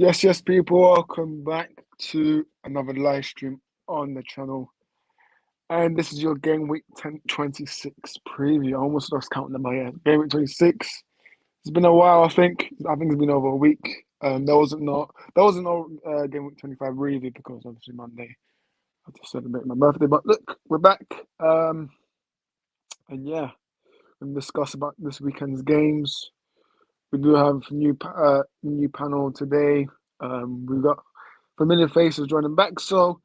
Yes, people, welcome back to another live stream on the channel. And this is your Game Week 26 preview. I almost lost count in my head. Game Week 26. It's been a while, I think. I think it's been over a week. There wasn't no Game Week 25 review because obviously Monday I just celebrated my birthday. But look, we're back. And yeah, we'll discuss about this weekend's games. We do have new panel today. We've got familiar faces joining back. So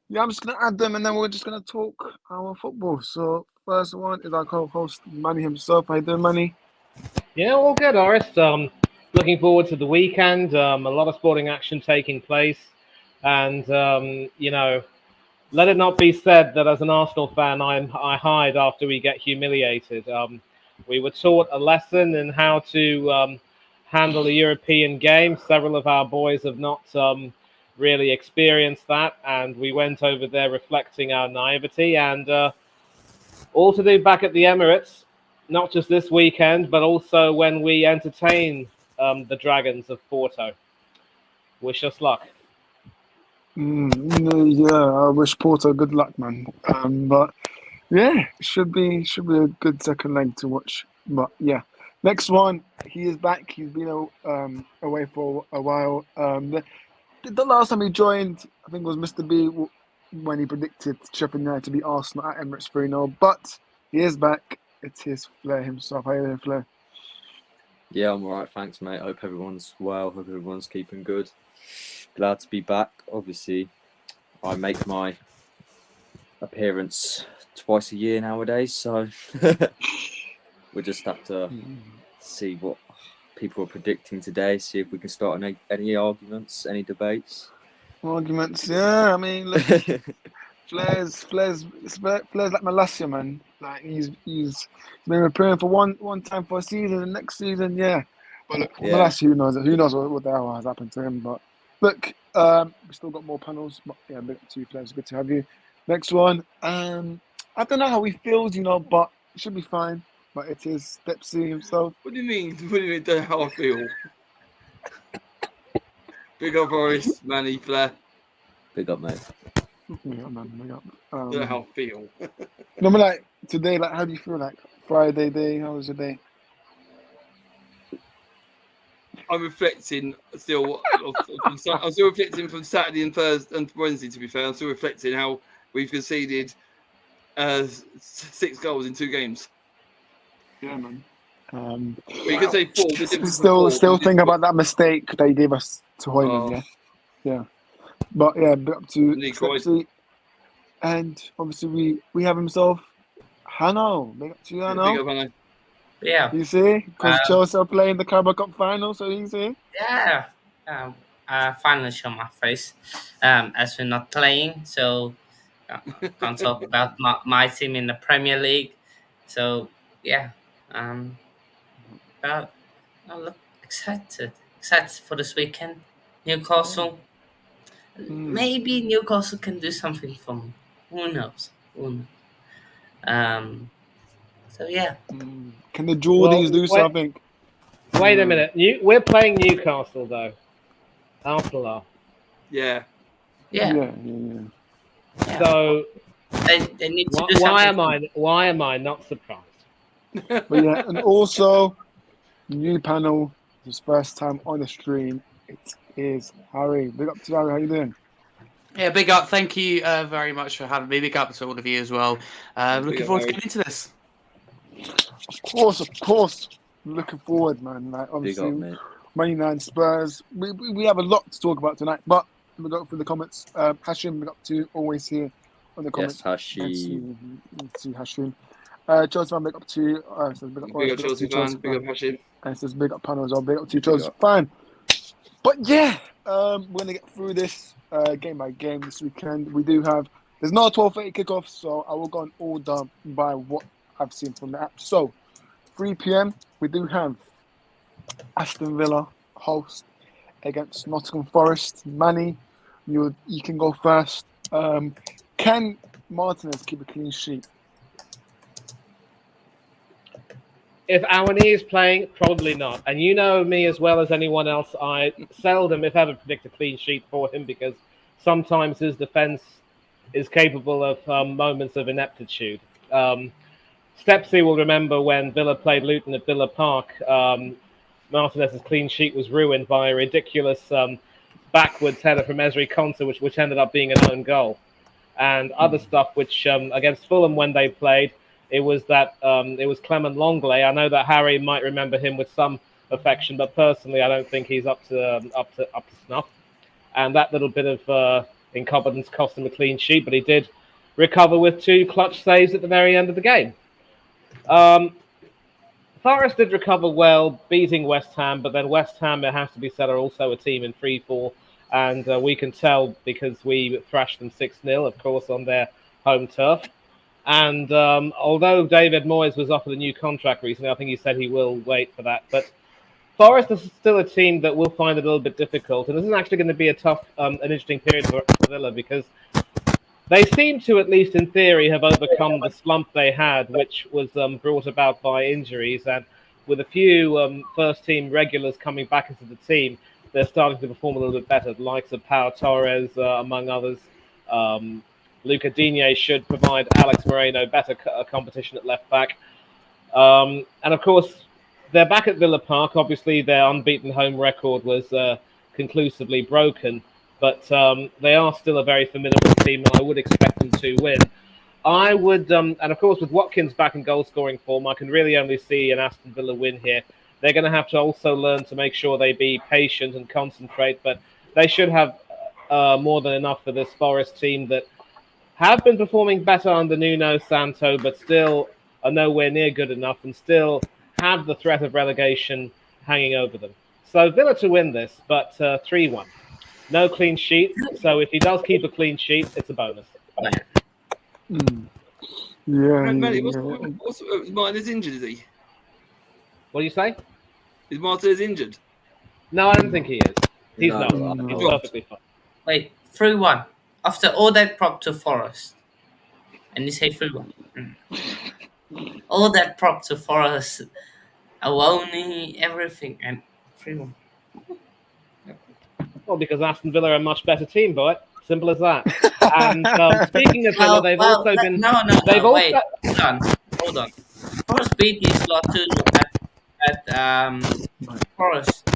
yeah, I'm just gonna add them, and then we're just gonna talk our football. So first one is our co-host Manny himself. How you doing, Manny? Yeah, all good, Horace. Looking forward to the weekend. A lot of sporting action taking place, and let it not be said that as an Arsenal fan, I hide after we get humiliated. We were taught a lesson in how to handle a European game. Several of our boys have not really experienced that, and we went over there reflecting our naivety, and all to do back at the Emirates, not just this weekend, but also when we entertain the Dragons of Porto. Wish us luck. Yeah, I wish Porto good luck, man. But yeah, should be a good second leg to watch. But yeah, next one, he is back. He's been away for a while. The last time he joined, I think it was Mr. B when he predicted Sheffield United to beat Arsenal at Emirates 3-0. But he is back. It's his Flair himself. How are you doing, Flair? Yeah, I'm alright, thanks, mate. Hope everyone's well. Hope everyone's keeping good. Glad to be back. Obviously, I make my appearance twice a year nowadays, so we'll just have to see what people are predicting today, see if we can start any arguments, any debates. Arguments, yeah. I mean, look, Flair's like Malasia, man. Like he's been appearing for one time for a season, and next season, yeah. But look, Malasia, who knows what the hell has happened to him? But look, we still got more panels. But yeah, big up to you, Flair. It's good to have you. Next one, I don't know how he feels, but it should be fine. But it is Stepsy himself. What do you mean? What do you mean? Don't know how I feel. Big up, Horace, Manny, Flair. Big up, mate. Big up, man. Big up. Don't know how I feel. No, but like today, like how do you feel? Like Friday day, how was your day? I'm reflecting still. I'm still reflecting from Saturday and Thursday and Wednesday. To be fair, I'm still reflecting how we've conceded 6 goals in 2 games. Yeah, man. You could say 4. four. Still think about that mistake they gave us to Hoyman. Yeah. But yeah, big up to Stepsy. And obviously we have himself, Hano. Big up to you, Hano. Big up, Hano. Yeah. You see? Because Chelsea are playing the Carabao Cup final, so you see? Yeah. Finally show my face. As we're not playing, so can't talk about my team in the Premier League. So yeah. But I look excited for this weekend. Newcastle. Maybe Newcastle can do something for me. Who knows? So yeah. Can the Geordies do something? Wait a minute. We're playing Newcastle though. Arsenal are. Yeah. So they need to do something. Why am I not surprised? But yeah, and also new panel. His first time on the stream. It is Harry. Big up to Harry. How you doing? Yeah, big up. Thank you very much for having me. Big up to all of you as well. Looking forward to getting into this. Of course. Looking forward, man. Like obviously, Man United, Spurs. We have a lot to talk about tonight. But we go through the comments. Hashim, big up to always here on the comments. Yes, Hashim. Let's see Hashim. Chelsea fan, big up to you. Big up Chelsea fan. Big up Hashim. And it says big up panel as well. Big up to you, Chelsea fan. But yeah, we're gonna get through this game by game this weekend. There's no 12:30 kickoff, so I will go in order by what I've seen from the app. So 3 p.m. we do have Aston Villa host against Nottingham Forest. Manny, you can go first. Can Martinez keep a clean sheet? If Awani is playing, probably not. And you know me as well as anyone else. I seldom, if ever, predict a clean sheet for him because sometimes his defence is capable of moments of ineptitude. Stepsy will remember when Villa played Luton at Villa Park. Martinez's clean sheet was ruined by a ridiculous backwards header from Ezri Konsa, which ended up being an own goal. And other stuff, which against Fulham when they played, it was Clement Longley. I know that Harry might remember him with some affection, but personally, I don't think he's up to snuff. And that little bit of incompetence cost him a clean sheet, but he did recover with 2 clutch saves at the very end of the game. Forest did recover well, beating West Ham, but then West Ham, it has to be said, are also a team in free fall, and we can tell because we thrashed them 6-0, of course, on their home turf. And although David Moyes was offered a new contract recently, I think he said he will wait for that. But Forest is still a team that will find it a little bit difficult, and this is actually going to be a tough, an interesting period for Villa because they seem to, at least in theory, have overcome the slump they had, which was brought about by injuries. And with a few first-team regulars coming back into the team, they're starting to perform a little bit better. The likes of Pau Torres, among others. Luca Digne should provide Alex Moreno better competition at left-back. And, of course, they're back at Villa Park. Obviously, their unbeaten home record was conclusively broken. But they are still a very formidable team, and I would expect them to win. I would, and of course, with Watkins back in goal-scoring form, I can really only see an Aston Villa win here. They're going to have to also learn to make sure they be patient and concentrate, but they should have more than enough for this Forest team that have been performing better under Nuno Santo, but still are nowhere near good enough and still have the threat of relegation hanging over them. So Villa to win this, but 3-1. No clean sheet, so if he does keep a clean sheet, it's a bonus. Yeah. What's Martinez injured, is he? What do you say? Is Martinez injured? No, I don't think he is. He's No, not. He's perfectly fine. Wait, 3-1. After all that prop to Forest. And you say 3-1. All that prop to Forest. Awoni, everything, and 3-1. Well, because Aston Villa are a much better team, boy. Simple as that. And speaking of Villa, they've also been... No, they've also... wait. Hold on. Forest beat these lot too at Forest.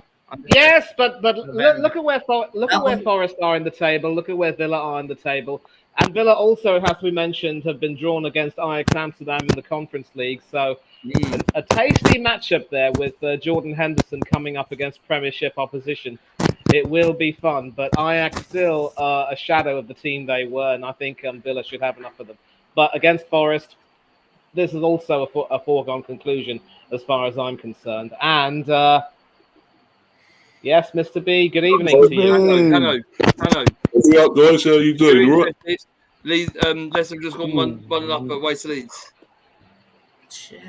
Yes, but look at where Forest are in the table. Look at where Villa are in the table. And Villa also, it has to be mentioned, have been drawn against Ajax Amsterdam in the Conference League. So a tasty matchup there with Jordan Henderson coming up against Premiership opposition. It will be fun, but Ajax still a shadow of the team they were, and I think Villa should have enough of them. But against Forest, this is also a foregone conclusion as far as I'm concerned. And yes, Mr. B, good evening to you. Hello. What's up, guys? How you doing? Right? Leeds, Leicester have just gone one up at Waste Leeds. Shit.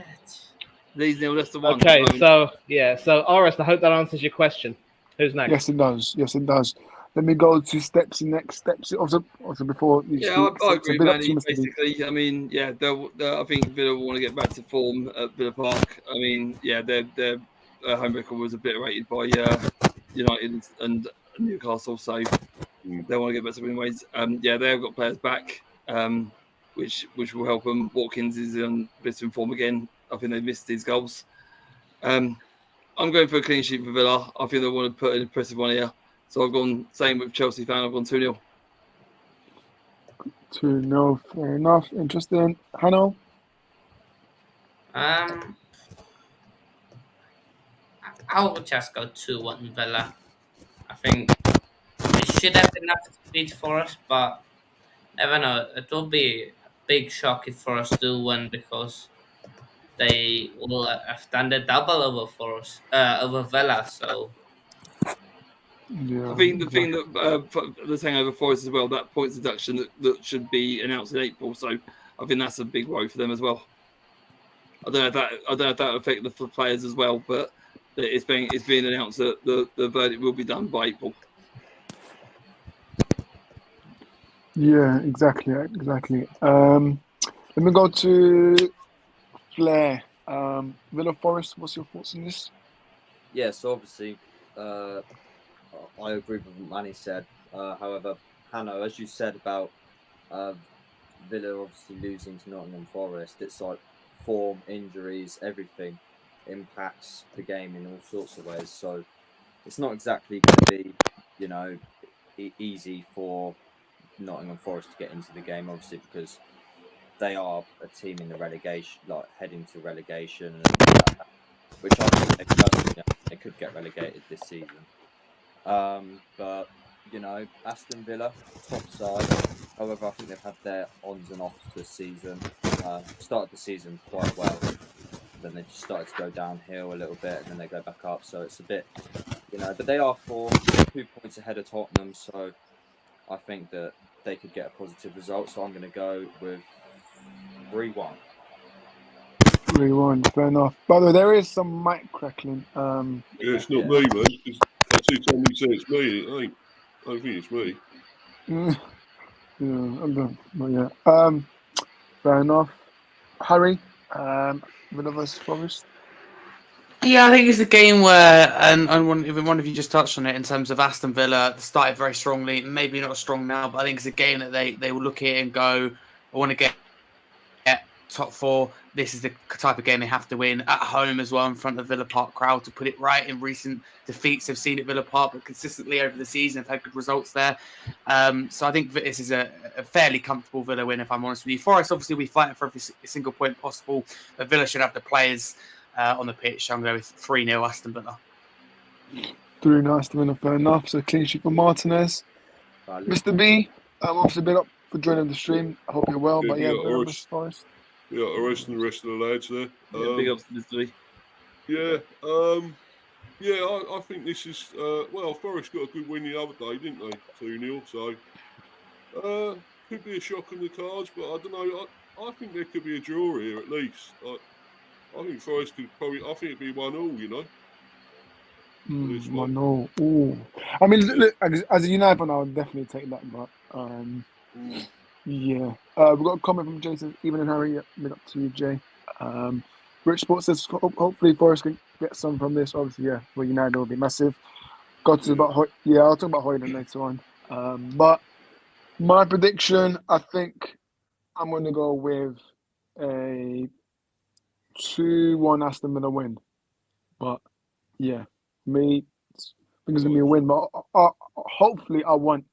Leeds 0, Leicester 1. Okay, so Orest, I hope that answers your question. Who's next? Yes, it does. Let me go to Stepsy next. Stepsy, also before you speak. I agree, Manny. Basically, I mean, I think Villa will want to get back to form at Villa Park. I mean, their home record was obliterated by United and Newcastle, so they want to get back to winning ways. They've got players back, which will help them. Watkins is on bit of form again. I think they missed these goals. I'm going for a clean sheet for Villa. I think they want to put an impressive one here. So I've gone, same with Chelsea fan, I've gone 2-0. 2-0, fair enough. Interesting. Hanno? I would just go 2-1 Villa. I think they should have enough to beat Forest, but never know. It will be a big shock if Forest do win because they will have done the double over Forest, over Villa. So Yeah. I think the thing that the hangover Forest as well, that points deduction that should be announced in April. So I think that's a big worry for them as well. I don't know if that will affect the players as well, but it's being announced that the verdict will be done by April. Yeah, exactly. Let me go to Flair. Villa Forest, what's your thoughts on this? Yeah, so obviously, I agree with what Manny said. However, Hanno, as you said about Villa obviously losing to Nottingham Forest, it's like form, injuries, everything impacts the game in all sorts of ways. So it's not exactly going to be, you know, easy for Nottingham Forest to get into the game, obviously, because they are a team in the relegation, like heading to relegation, which I think they could get relegated this season. But you know, Aston Villa, top side. However, I think they've had their ons and offs this season. Started the season quite well, then they just started to go downhill a little bit, and then they go back up. So it's a bit, you know, but they are 2 points ahead of Tottenham. So I think that they could get a positive result. So I'm going to go with 3-1. 3-1, fair enough. By the way, there is some mic crackling. Yeah, it's not me, man. I see somebody say it's me, and it ain't. I don't think it's me. Yeah, I'm done. But yeah. Fair enough. Harry, Villa versus Forest. Yeah, I think it's a game where, and one of you just touched on it in terms of Aston Villa started very strongly. Maybe not strong now, but I think it's a game that they will look at it and go, I want to get top four. This is the type of game they have to win at home as well in front of the Villa Park crowd to put it right. In recent defeats they've seen at Villa Park, but consistently over the season have had good results there. So I think this is a fairly comfortable Villa win, if I'm honest with you. Forest obviously will be fighting for every single point possible, but Villa should have the players on the pitch. I'm going with 3-0 Aston Villa. 3-0 Aston Villa, fair enough. So clean sheet for Martinez. Mr. B, obviously big up for joining the stream. I hope you're well. Yeah, But yeah, yeah, Villa versus Forest. Yeah, arresting the rest of the lads there. Big ups to Mr. Lee. Yeah, yeah, I think this is well, Forest got a good win the other day, didn't they? 2-0. So could be a shock on the cards, but I don't know. I think there could be a draw here at least. I think Forest could probably. I think it'd be 1-1. You know. 1-0. Ooh. I mean, look, as a United fan, I would definitely take that. But yeah, we've got a comment from Jason. Even and Harry, big up to you, Jay. Rich Sports says hopefully Forest can get some from this. Obviously, yeah, for United it will be massive. Got to about I'll talk about Hoyland later on. But my prediction, I think I'm going to go with a 2-1 Aston Villa win. But yeah, me, I think it's going to be a win. But hopefully, I want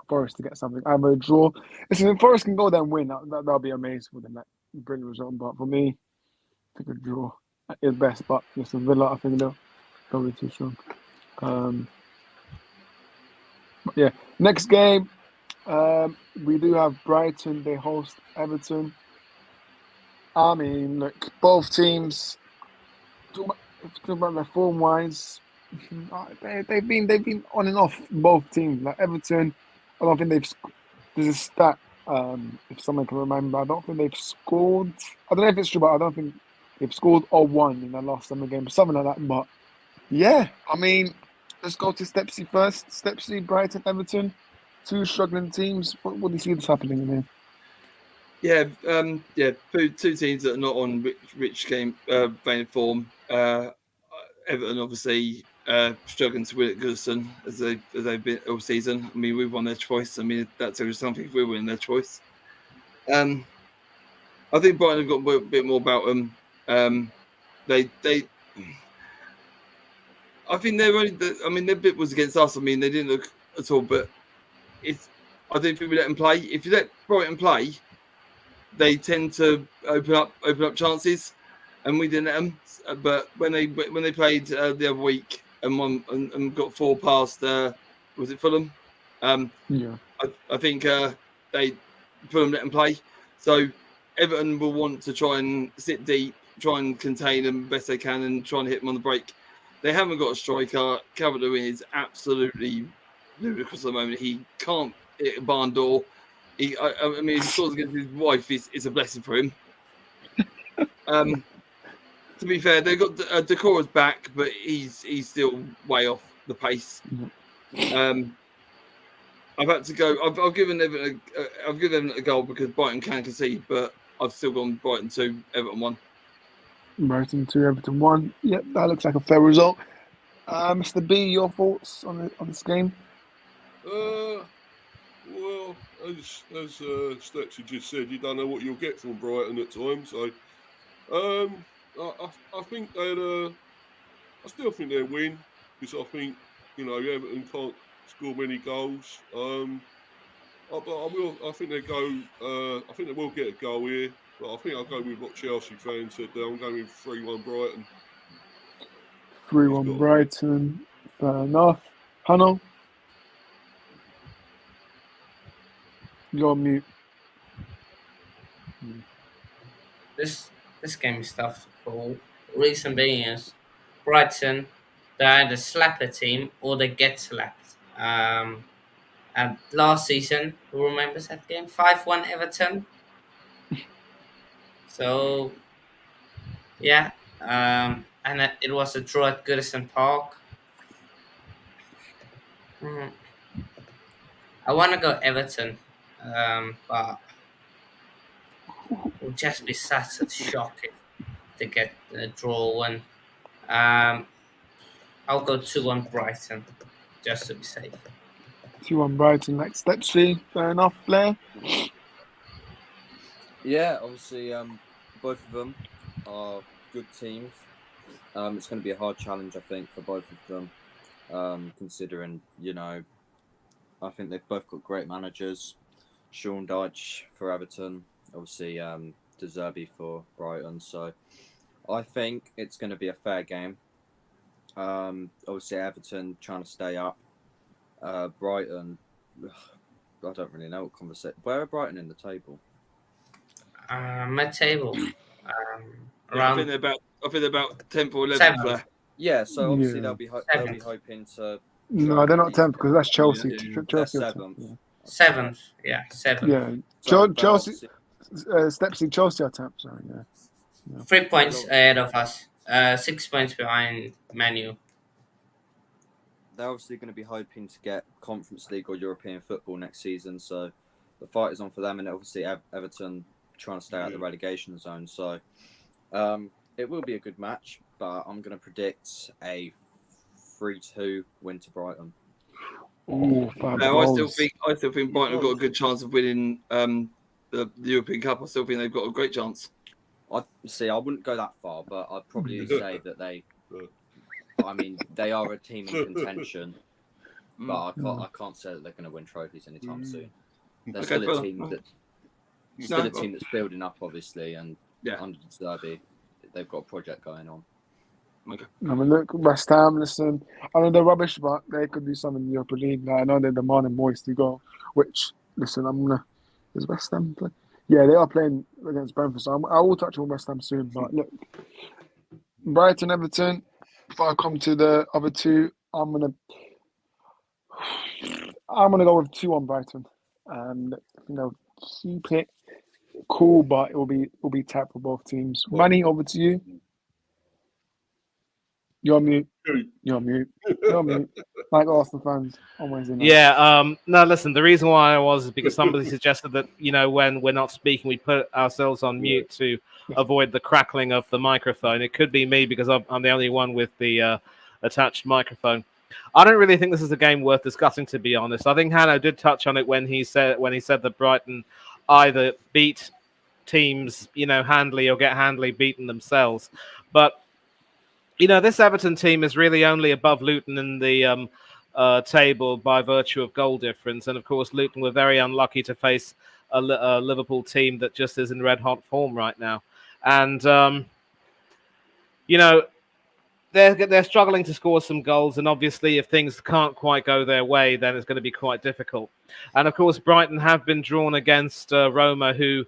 Forest to get something. I have a draw. Listen, if Forest can go there and win, that'll be amazing for them. That brilliant result. But for me, I think a draw is best. But listen, Villa, I think they'll be too strong. But yeah, next game, we do have Brighton. They host Everton. I mean, look, both teams. Talk about their form wise, they've been on and off. Both teams, like Everton. I don't think there's a stat, if someone can remember, I don't think they've scored. I don't know if it's true, but I don't think they've scored or won in the last summer game, something like that. But yeah, I mean, let's go to Stepsy first. Stepsy, Brighton, Everton, two struggling teams. What do you see this happening in here? Yeah, two teams that are not on rich game vein of form. Everton obviously struggling to win at Goodison as they've been all season. I mean, we've won their choice. I mean, that's something if we're winning their choice. I think Brighton have got a bit more about them. I think they're only. I mean, their bit was against us. I mean, they didn't look at all. But I don't think we let them play. If you let Brighton play, they tend to open up chances, and we didn't let them. But when they played the other week and won and got 4 past, was it Fulham? Yeah, I think Fulham let them play. So Everton will want to try and sit deep, try and contain them best they can, and try and hit them on the break. They haven't got a striker. Calvert-Lewin is absolutely ludicrous at the moment. He can't hit a barn door. I mean, he scores against his wife. It's a blessing for him. To be fair, they've got Decora's back, but he's still way off the pace. I've had to go. I've given them a goal because Brighton can concede, but I've still gone Brighton 2, Everton 1. Brighton 2, Everton 1. Yep, that looks like a fair result. Mr. B, your thoughts on this game? Well, as Steps had just said, you don't know what you'll get from Brighton at times. So, I think I still think they'll win because I think Everton can't score many goals. But I think they go. I think they will get a goal here. But I think I'll go with what Chelsea fans said there. I'm going with 3-1 Brighton. 3-1 Brighton. Fair enough. Hannah? You're on mute. This game is tough to call. Reason being is Brighton, they're either slap a team or they get slapped. And last season, who remembers that game? 5-1 Everton. So, yeah. And it was a draw at Goodison Park. I want to go Everton, but it would just be such a shock if they get a draw. And I'll go 2-1 Brighton, just to be safe. 2-1 Brighton, like Stepsy. Fair enough, Blair. Yeah, obviously, both of them are good teams. It's going to be a hard challenge, I think, for both of them, considering, I think they've both got great managers. Sean Dyche for Everton, obviously De Zerbi for Brighton. So I think it's going to be a fair game. Obviously, Everton trying to stay up. Brighton, I don't really know what conversation. Where are Brighton in the table? Mid-table. I think they're about 10th or 11th there. Yeah, so obviously they'll be hoping to. No, they're not 10th because that's Chelsea. They're Chelsea 7th. 7th, yeah, 7th. Yeah, So, Chelsea. Stepsy, Chelsea are 10th. Sorry, yeah. 3 points ahead of us. 6 points behind Man U. They're obviously going to be hoping to get Conference League or European football next season, so the fight is on for them, and obviously Everton trying to stay out of the relegation zone. So it will be a good match, but I'm going to predict a 3-2 win to Brighton. Ooh, I still think Brighton have got a good chance of winning the European Cup. I still think they've got a great chance. I wouldn't go that far, but I'd probably say that they are a team in contention, but I can't say that they're going to win trophies anytime soon. They're still a team that's building up, obviously, and under Zerbi, they've got a project going on. Okay. I mean, look, West Ham, listen, I know they're rubbish, but they could do something in the Europa League. Like, I know they're demanding Moyes to go, which, listen, is West Ham play? Yeah, they are playing against Brentford, so I will touch on West Ham soon. But look, Brighton, Everton, if I come to the other two, I'm gonna go with 2-1 Brighton. Keep it cool, but it will be tight for both teams. Manny, over to you. You're on mute. Like Arsenal fans on Wednesday night. Yeah. No, listen. The reason why I was is because somebody suggested that when we're not speaking, we put ourselves on mute to avoid the crackling of the microphone. It could be me because I'm the only one with the attached microphone. I don't really think this is a game worth discussing, to be honest. I think Hanno did touch on it when he said that Brighton either beat teams, handily or get handily beaten themselves. But this Everton team is really only above Luton in the table by virtue of goal difference. And, of course, Luton were very unlucky to face a Liverpool team that just is in red-hot form right now. And, they're struggling to score some goals. And, obviously, if things can't quite go their way, then it's going to be quite difficult. And, of course, Brighton have been drawn against Roma, who,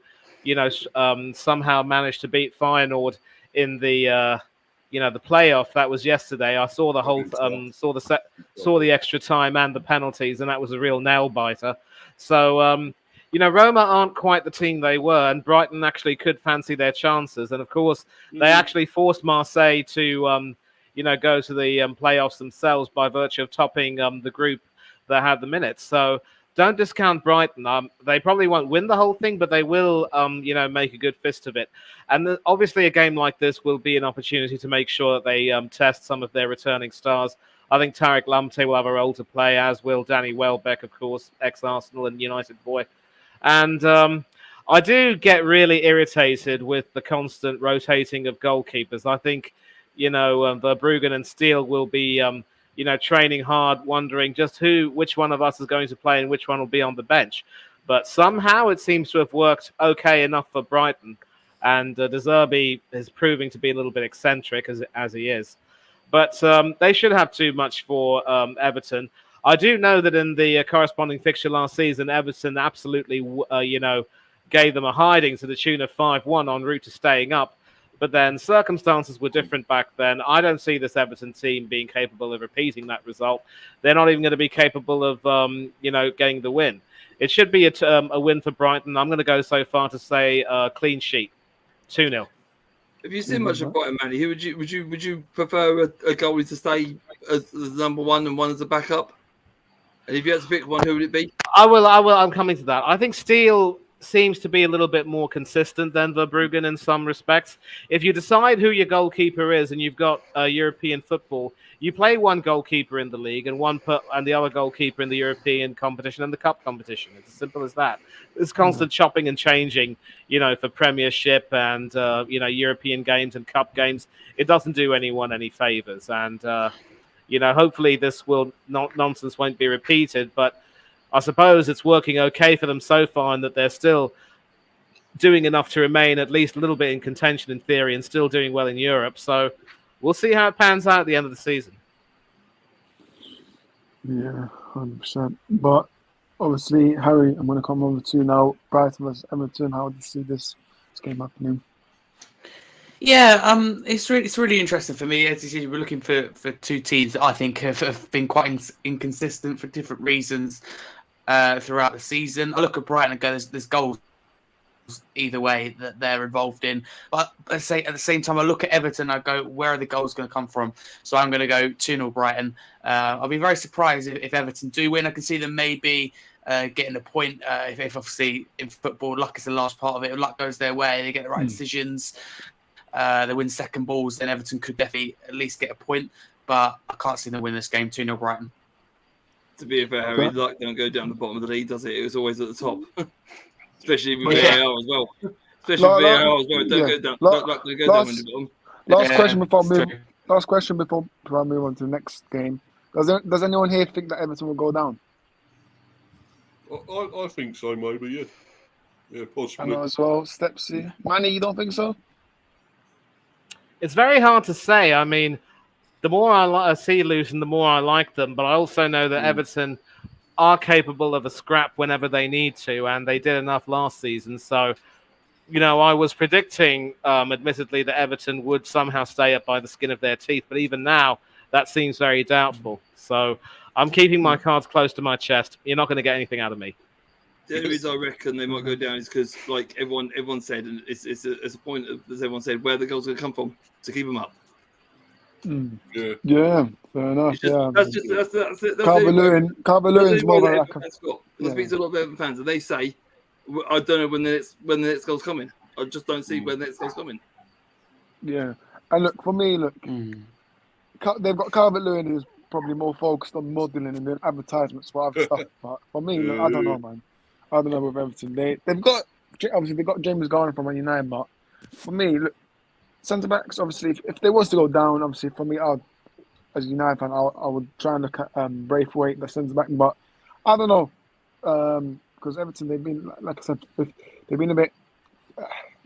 somehow managed to beat Feyenoord in the the playoff. That was yesterday. I saw the whole saw the extra time and the penalties, and that was a real nail biter. So Roma aren't quite the team they were, and Brighton actually could fancy their chances. And of course, they actually forced Marseille to go to the playoffs themselves by virtue of topping the group that had the minutes. So don't discount Brighton. They probably won't win the whole thing, but they will, make a good fist of it. And obviously, a game like this will be an opportunity to make sure that they test some of their returning stars. I think Tariq Lamptey will have a role to play, as will Danny Welbeck, of course, ex-Arsenal and United boy. And I do get really irritated with the constant rotating of goalkeepers. I think, Verbruggen and Steele will be, training hard, wondering just which one of us is going to play and which one will be on the bench. But somehow it seems to have worked okay enough for Brighton. And De Zerbi is proving to be a little bit eccentric as he is. But they should have too much for Everton. I do know that in the corresponding fixture last season, Everton absolutely, gave them a hiding to the tune of 5-1 en route to staying up. But then circumstances were different back then. I don't see this Everton team being capable of repeating that result. They're not even going to be capable of, getting the win. It should be a win for Brighton. I'm going to go so far to say clean sheet, 2-0. Have you seen much of Brighton, Manny? Who would you prefer a goalie to stay as the number one and one as a backup? And if you had to pick one, who would it be? I will. I'm coming to that. I think Steele seems to be a little bit more consistent than Verbruggen in some respects. If you decide who your goalkeeper is and you've got European football, you play one goalkeeper in the league and the other goalkeeper in the European competition and the cup competition. It's as simple as that. It's constant chopping and changing, for Premiership and European games and cup games. It doesn't do anyone any favors, and hopefully this nonsense won't be repeated. But I suppose it's working okay for them so far, and that they're still doing enough to remain at least a little bit in contention in theory and still doing well in Europe. So we'll see how it pans out at the end of the season. Yeah, 100%. But obviously, Harry, I'm going to come over to you now. Brighton versus Everton. How do you see this game happening? Yeah, it's really interesting for me. As you see, we're looking for two teams that I think have been quite inconsistent for different reasons throughout the season. I look at Brighton and go, there's goals either way that they're involved in. But I say at the same time, I look at Everton, I go, where are the goals going to come from? So I'm going to go 2-0 Brighton. I'll be very surprised if Everton do win. I can see them maybe getting a point. If obviously in football, luck is the last part of it. If luck goes their way, they get the right decisions. They win second balls, then Everton could definitely at least get a point. But I can't see them win this game 2-0 Brighton. To be fair, Harry, luck don't go down the bottom of the league, does it? It was always at the top. Especially with VAR as well. Especially with VAR as well. Don't go down. Luck don't go down when you're bottom. Last question before I move on to the next game. Does anyone here think that Everton will go down? I think so, maybe, yeah. Yeah, possibly. I know as well. Stepsy. Manny, you don't think so? It's very hard to say. I mean, the more I see Luton, the more I like them. But I also know that Everton are capable of a scrap whenever they need to, and they did enough last season. So, I was predicting, admittedly, that Everton would somehow stay up by the skin of their teeth. But even now, that seems very doubtful. So I'm keeping my cards close to my chest. You're not going to get anything out of me. The only reason I reckon they might go down is because, like everyone said, and it's a point, as everyone said, where the goals are going to come from to keep them up. Yeah, fair enough. That's Calvert-Lewin's more like a... I speak to a lot of Everton fans, and they say, I don't know when the next goal's coming. I just don't see when the next goal's coming. Yeah. And look, for me, they've got Calvert-Lewin who's probably more focused on modelling and doing advertisements for other stuff. But for me, I don't know, man. I don't know with Everton. They've got James Garner from Man United, but for me, look, centre backs. Obviously, if they was to go down, obviously for me, as a United fan, I would try and look at Braithwaite, the centre back. But I don't know because Everton, they've been like I said, they've been a bit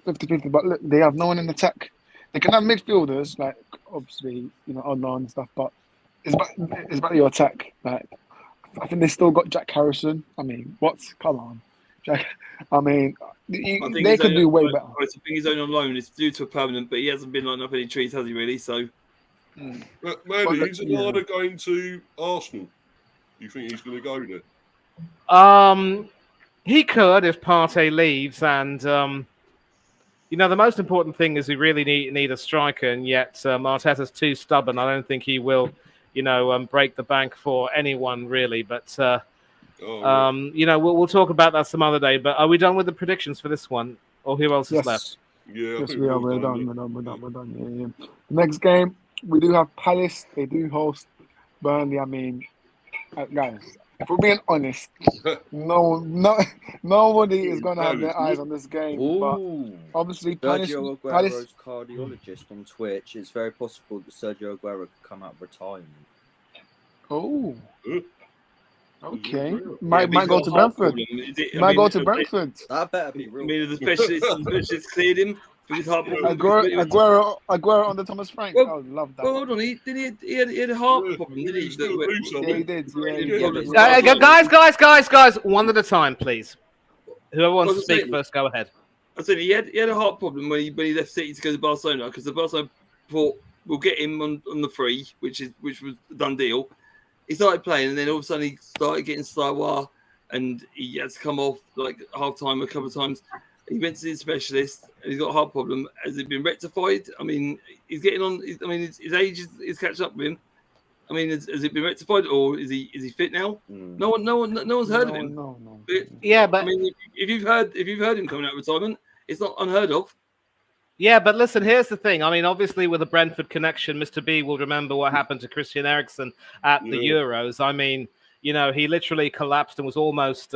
50-50. But look, they have no one in attack. They can have midfielders like obviously unknown and stuff, but it's about your attack. Like, I think they still got Jack Harrison. I mean, what? Come on, Jack. I mean, they could do way better. I think he's only on loan. It's due to a permanent, but he hasn't been lining up any trees, has he? Really? So, Manny, isn't Lada going to Arsenal? Do you think he's going to go there? He could if Partey leaves, and the most important thing is we really need a striker, and yet Arteta's too stubborn. I don't think he will. Break the bank for anyone really, but Oh, yeah. You know, we'll talk about that some other day. But are we done with the predictions for this one, or who else is left? Yeah, I Yes, think we are. we're We're done. yeah. We're done. Yeah. Next game, we do have Palace. They do host Burnley. I mean, guys, if we're being honest, nobody is going to have their eyes on this game. But Ooh. obviously, Sergio Palace. Aguero's cardiologist on Twitch. It's very possible that Sergio Aguero could come out of retirement. Oh, Huh? okay. Yeah, Might but he's go got a to heart Brentford. problem. Is it, Might go to Brentford. That better be I real. mean, the specialists cleared him for his heart problem. Aguero under Thomas Frank. Well, I would love that. Well, hold on. He had a heart Yeah, problem, he did he? was gonna do something. Yeah, he did. Yeah, but it's Guys, one at a time, please. Whoever wants to speak first, go ahead. I said he had a heart problem when he left City to go to Barcelona, because the Barcelona thought we'll get him on the free, which was a done deal. He started playing, and then all of a sudden he started getting Sliwa, and he had to come off like half time a couple of times. He went to the specialist, and he's got a heart problem. Has it been rectified? I mean, he's getting on. I mean, his age is catching up with him. I mean, has it been rectified, or is he fit now? No one's heard of him. No. Yeah, but I mean, if you've heard him coming out of retirement, it's not unheard of. yeah, but listen, here's the thing. I mean, obviously, with a Brentford connection, Mr. B will remember what happened to Christian Eriksen at the Euros. I mean, you know, he literally collapsed and was almost,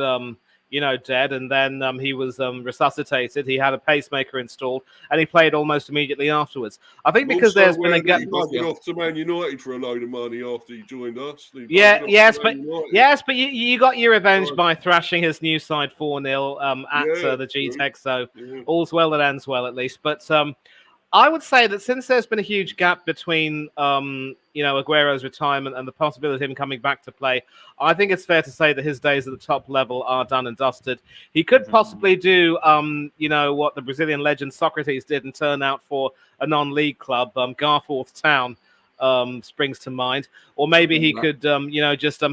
dead. And then he was resuscitated. He had a pacemaker installed, and he played almost immediately afterwards. I think because Also, there's been a he bugged off to Man United for a load of money after he joined us. Yes, but you got your revenge by thrashing his new side 4-0 at the G-Tech. So all's well that ends well, at least. But I would say that since there's been a huge gap between, Aguero's retirement and the possibility of him coming back to play, I think it's fair to say that his days at the top level are done and dusted. He could possibly do, what the Brazilian legend Socrates did and turn out for a non-league club, Garforth Town springs to mind, or maybe he could, just have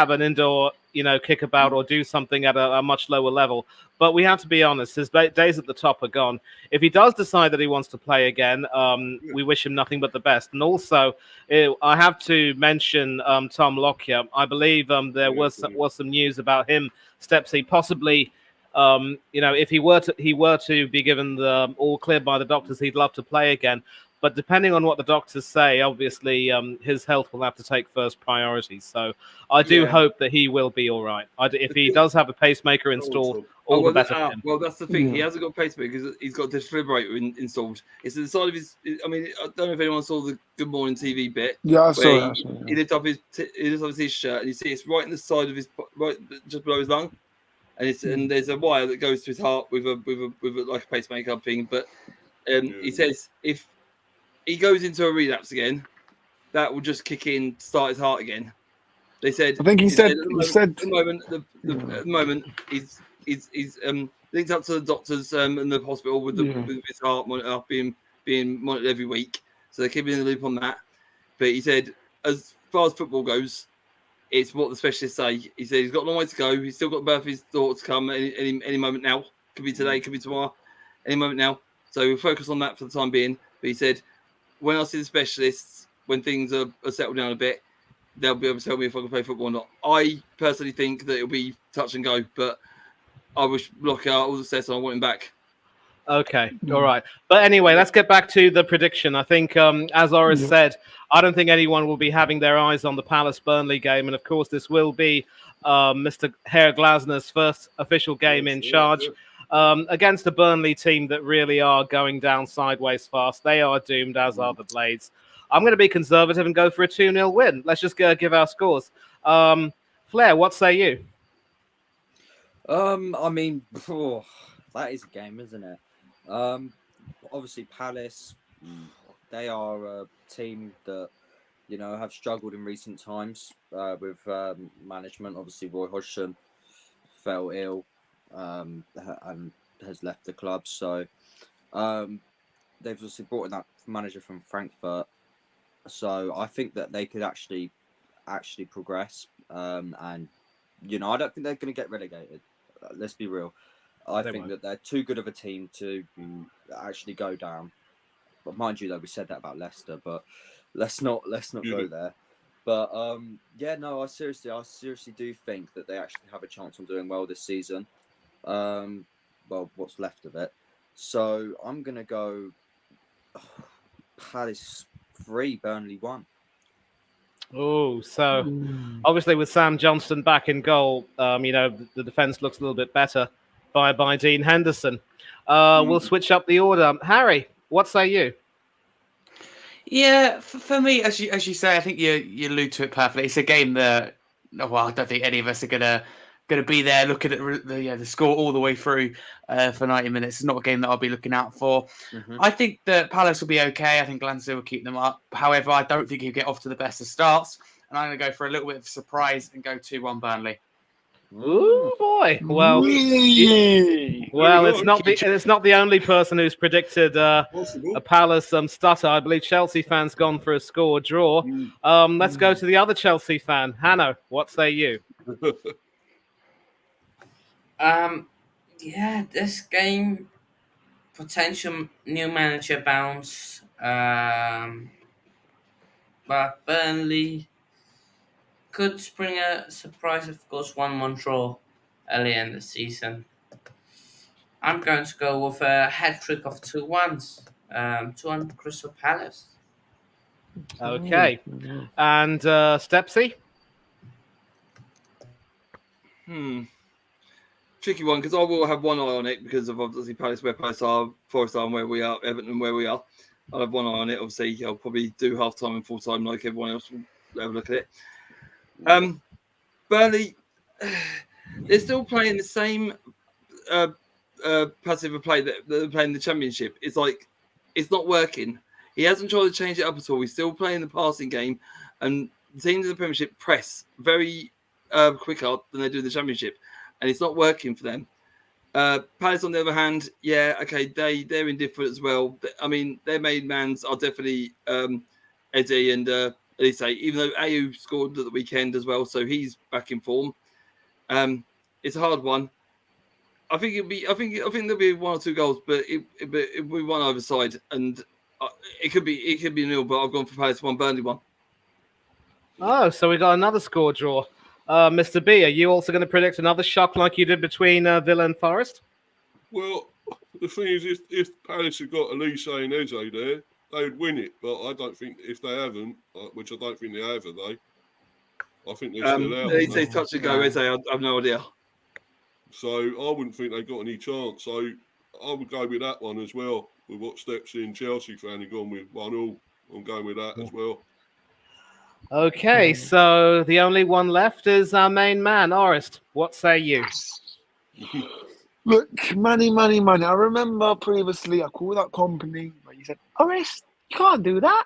an indoor, kickabout or do something at a much lower level. But we have to be honest, his days at the top are gone. If he does decide that he wants to play again, we wish him nothing but the best. And also, I have to mention Tom Lockyer. I believe there was some news about him, Stepsy, possibly. If he were to be given the all clear by the doctors, he'd love to play again. But depending on what the doctors say, obviously his health will have to take first priority. So I do hope that he will be all right. If he does have a pacemaker installed, all the better for him. Well, that's the thing. He hasn't got a pacemaker. He's got a defibrillator installed. It's at the side of his. I mean, I don't know if anyone saw the Good Morning TV bit. Yeah, I saw that. He lifted up his shirt, and you see it's right in the side of his, right just below his lung, and there's a wire that goes to his heart with a like a pacemaker thing. But he says if he goes into a relapse again, that will just kick in, start his heart again. They said. I think he said. At the moment, he's linked up to the doctors and the hospital with his heart monitor being monitored every week, so they're keeping in the loop on that. But he said, as far as football goes, it's what the specialists say. He said he's got a long way to go. He's still got the birth of his daughter to come any moment now. Could be today, could be tomorrow, any moment now. So we'll focus on that for the time being. But he said, when I see the specialists, when things are settled down a bit, they'll be able to tell me if I can play football or not. I personally think that it'll be touch and go, but I wish Lockyer all the success and I want him back. Okay, all right. But anyway, let's get back to the prediction. I think, as Oris said, I don't think anyone will be having their eyes on the Palace-Burnley game. And, of course, this will be Mr. Herr Glasner's first official game in charge against a Burnley team that really are going down sideways fast. They are doomed, as are the Blades. I'm going to be conservative and go for a 2-0 win. Let's just give our scores. Flair, what say you? I mean, that is a game, isn't it? Obviously, Palace, they are a team that, have struggled in recent times with management. Obviously, Roy Hodgson fell ill and has left the club. So they've obviously brought in that manager from Frankfurt. So I think that they could actually progress. And, I don't think they're going to get relegated. Let's be real. I think that they're too good of a team to actually go down. But mind you, though, we said that about Leicester, but let's not go there. But yeah, no, I seriously do think that they actually have a chance on doing well this season. Well, what's left of it. So I'm gonna go Palace 3, Burnley 1. Oh, so obviously with Sam Johnston back in goal, the defense looks a little bit better by Dean Henderson. We'll switch up the order. Harry, what say you? Yeah, for me, as you say, I think you allude to it perfectly. It's a game that, well, I don't think any of us are gonna be there looking at the score all the way through for 90 minutes. It's not a game that I'll be looking out for. Mm-hmm. I think that Palace will be okay. I think Glanzil will keep them up. However, I don't think he'll get off to the best of starts. And I'm going to go for a little bit of surprise and go 2-1 Burnley. Ooh, boy. Well, Really? it's not the only person who's predicted a Palace stutter. I believe Chelsea fans gone for a score draw. Let's go to the other Chelsea fan. Hanno, what say you? Yeah, this game, potential new manager bounce. But Burnley could spring a surprise, of course, 1-1 draw early in the season. I'm going to go with a hat trick of 2-1s. 2-1 Crystal Palace. Okay. And Stepsy? Tricky one, because I will have one eye on it because of obviously Palace, where Palace are, Forest are, and where we are, Everton, where we are. I'll have one eye on it. Obviously, I'll probably do half time and full time like everyone else will have a look at it. Burnley, they're still playing the same passive play that they're playing in the Championship. It's like it's not working. He hasn't tried to change it up at all. He's still playing the passing game, and teams in the Premiership press very quicker than they do in the Championship, and it's not working for them. Palace, on the other hand, yeah, okay, they're indifferent as well. I mean, their main mans are definitely Eddie and Elise, even though Ayew scored at the weekend as well, so he's back in form. It's a hard one. I think there'll be 1 or 2 goals, but it'll be one either side, and it could be nil. But I've gone for Palace 1, Burnley 1. Oh, so we got another score draw. Mr. B, are you also going to predict another shock like you did between Villa and Forest? Well, the thing is, if Palace have got Elise and Eze there, they would win it. But I don't think if they haven't, which I don't think they have they? I think they're still out. They touch and go, Eze, I have no idea. So I wouldn't think they've got any chance. So I would go with that one as well. With what Steps in Chelsea fan have gone with 1-1. I'm going with that as well. Okay, so the only one left is our main man, Orest. What say you? Look, money. I remember previously I called that company, but you said, Orest, you can't do that.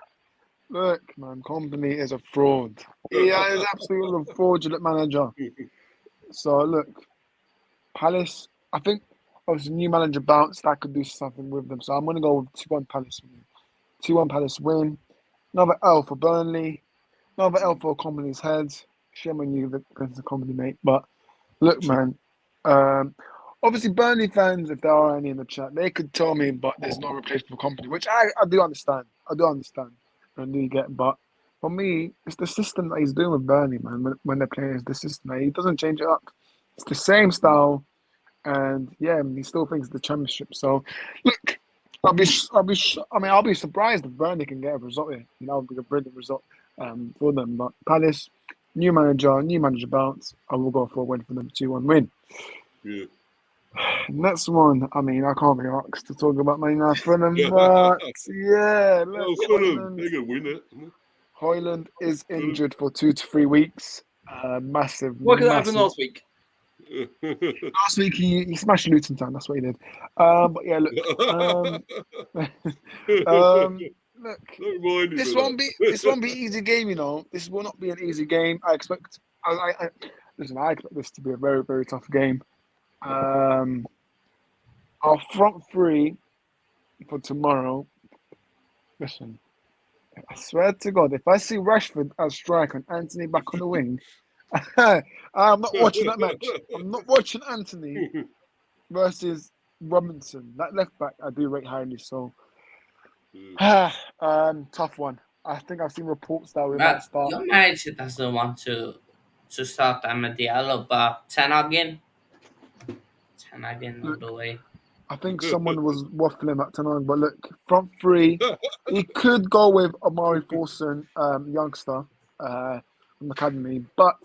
Look, man, company is a fraud. He is absolutely a fraudulent manager. So look, Palace, I think obviously new manager bounce, that could do something with them. So I'm going to go with 2-1 Palace win. 2-1 Palace win. Another L for Burnley. Another L for company's heads. Shame on you against the company, mate. But look, man. Obviously, Burnley fans, if there are any in the chat, they could tell me, but there's no replacement for company, which I do understand. I do get. But for me, it's the system that he's doing with Burnley, man. When they're playing, it's the system. He doesn't change it up. It's the same style, and yeah, he still thinks the Championship. So, look, I'll be surprised if Burnley can get a result here. That would be a brilliant result for them. But Palace, new manager bounce. I will go for a win for them, 2-1 win. Yeah. Next one, I mean, I can't be asked to talk about Man United Fulham, but yeah, look, Fulham, they're going to win it. Højlund is injured for 2 to 3 weeks. Massive. What could that happen last week? Last week he smashed Luton Town. That's what he did. But yeah, look. Look, this won't be easy game. This will not be an easy game. I expect this to be a very, very tough game. Our front three for tomorrow. Listen, I swear to God, if I see Rashford as striker and Anthony back on the wing, I'm not watching that match. I'm not watching Anthony versus Robinson. That left back I do rate highly. So, tough one. I think I've seen reports that we might But start. your manager doesn't want to start Amad Diallo, but Ten Hag all the way. I think someone was waffling at tonight, but look, front three, he could go with Amari Forson, youngster from the academy. But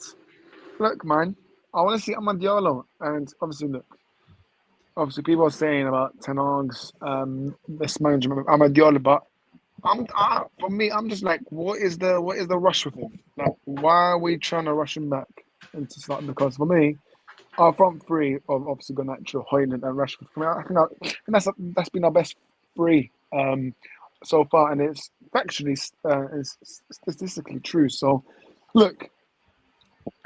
look, man, I want to see Amad Diallo, and obviously people are saying about Ten Hag's this management of Amad Diallo, but for me, I'm just like, what is the rush with him? Like, why are we trying to rush him back into starting? Because for me, our front three of obviously Garnacho, Højlund, and Rashford. For me, I think that's been our best three so far, and it's factually it's statistically true. So, look,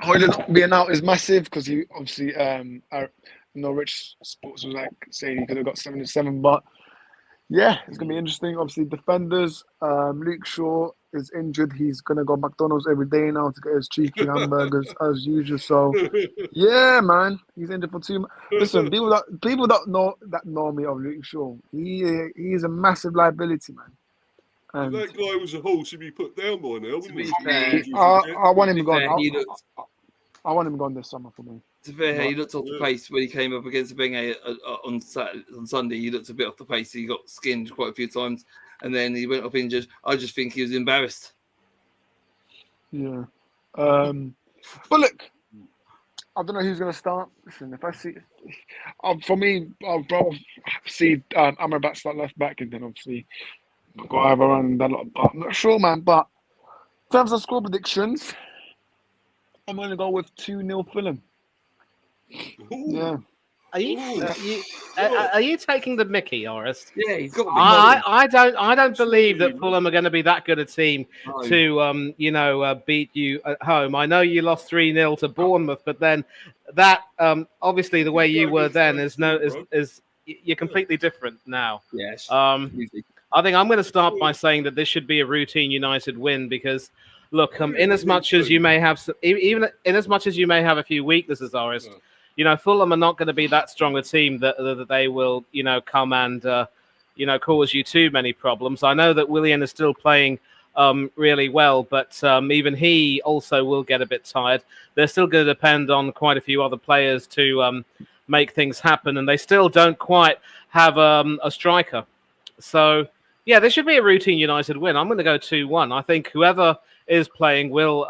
Højlund being out is massive because he obviously Norwich Sports was like saying he could have got 7-7, but yeah, it's gonna be interesting. Obviously, defenders. Luke Shaw is injured. He's gonna go McDonald's every day now to get his cheeky hamburgers as usual. So, yeah, man, he's injured for 2 months. Listen, people that know me of Luke Shaw, he is a massive liability, man. And That guy was a horse to be put down by now, wouldn't he? I want him gone. He looked, I want him gone this summer for me. to be fair, he looked off the pace when he came up against Wenger on Sunday. He looked a bit off the pace. He got skinned quite a few times, and then he went off injured. I just think he was embarrassed. Yeah. But look, I don't know who's going to start. Listen, if I see, for me, I'll probably see Amrabat start left back, and then obviously go over and that lot. But I'm not sure, man. But in terms of score predictions, I'm going to go with 2-0 Fulham. Yeah. Are you taking the Mickey, Orest? Yeah, he's got. To be I don't believe that Fulham are going to be that good a team to beat you at home. I know you lost 3-0 to Bournemouth, but then that obviously the way you were then is you're completely different now. Yes. I think I'm going to start by saying that this should be a routine United win because, look, in as much as you may have a few weaknesses, Orest, Fulham are not going to be that strong a team that they will, come and, cause you too many problems. I know that Willian is still playing really well, but even he also will get a bit tired. They're still going to depend on quite a few other players to make things happen, and they still don't quite have a striker. So, yeah, this should be a routine United win. I'm going to go 2-1. I think whoever is playing will,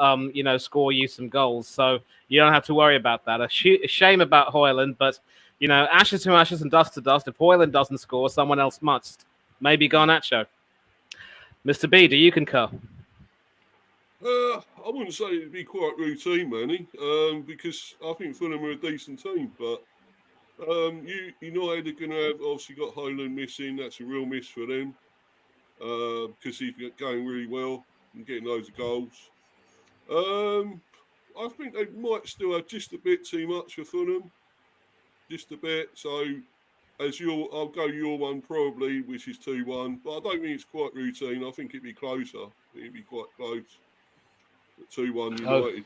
score you some goals. So you don't have to worry about that. A shame about Højlund, but, ashes to ashes and dust to dust. If Højlund doesn't score, someone else must. Maybe Garnacho. Mr. B, do you concur? I wouldn't say it'd be quite routine, Manny, because I think Fulham are a decent team, but United are going to have obviously got Højlund missing. That's a real miss for them because he's going really well and getting loads of goals. I think they might still have just a bit too much for Fulham, just a bit. So, I'll go your one probably, which is 2-1. But I don't think it's quite routine. I think it'd be closer. It'd be quite close. 2-1 United.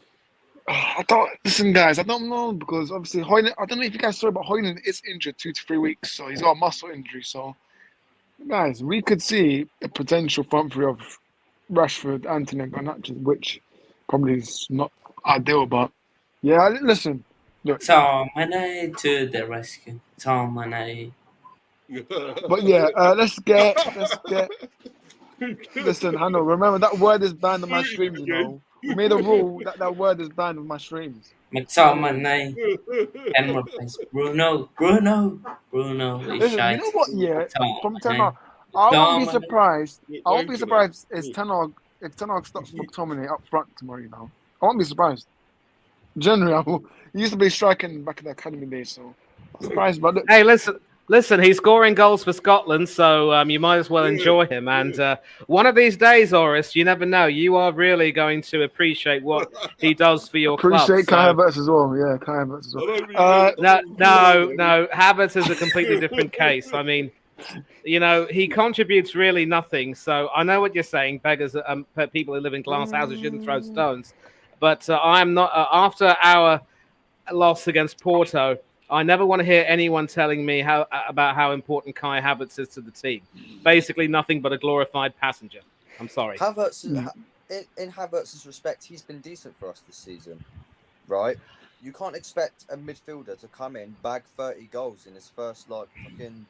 Listen, guys, I don't know because obviously Højlund. I don't know if you guys saw, but Højlund is injured 2 to 3 weeks, so he's got a muscle injury. So, guys, we could see a potential front three of Rashford, Antony, and Garnacho, which probably is not ideal. But yeah, listen. Look, Tom Mane to the rescue. Tom Mane. but yeah, let's get. Listen, Hannah, remember that word is banned on my streams. We made a rule that word is banned on my streams. McTominay and replace Bruno. Listen, you know what? Yeah, from Ten Hag, I won't be surprised. I won't be surprised if Ten Hag stops McTominay up front tomorrow. I won't be surprised. Generally, he used to be striking back in the academy days, so I'm surprised. But look, hey, listen, he's scoring goals for Scotland, so you might as well enjoy him. And one of these days, Orest, you never know, you are really going to appreciate what he does for your club. Appreciate Kai Havertz as well. Yeah, Kai Havertz as well. No, Havertz is a completely different case. I mean, he contributes really nothing. So I know what you're saying. Beggars, people who live in glass houses shouldn't throw stones. But I'm not. After our loss against Porto, I never want to hear anyone telling me about how important Kai Havertz is to the team. Basically, nothing but a glorified passenger. I'm sorry. Havertz, in Havertz's respect, he's been decent for us this season, right? You can't expect a midfielder to come in, bag 30 goals in his first fucking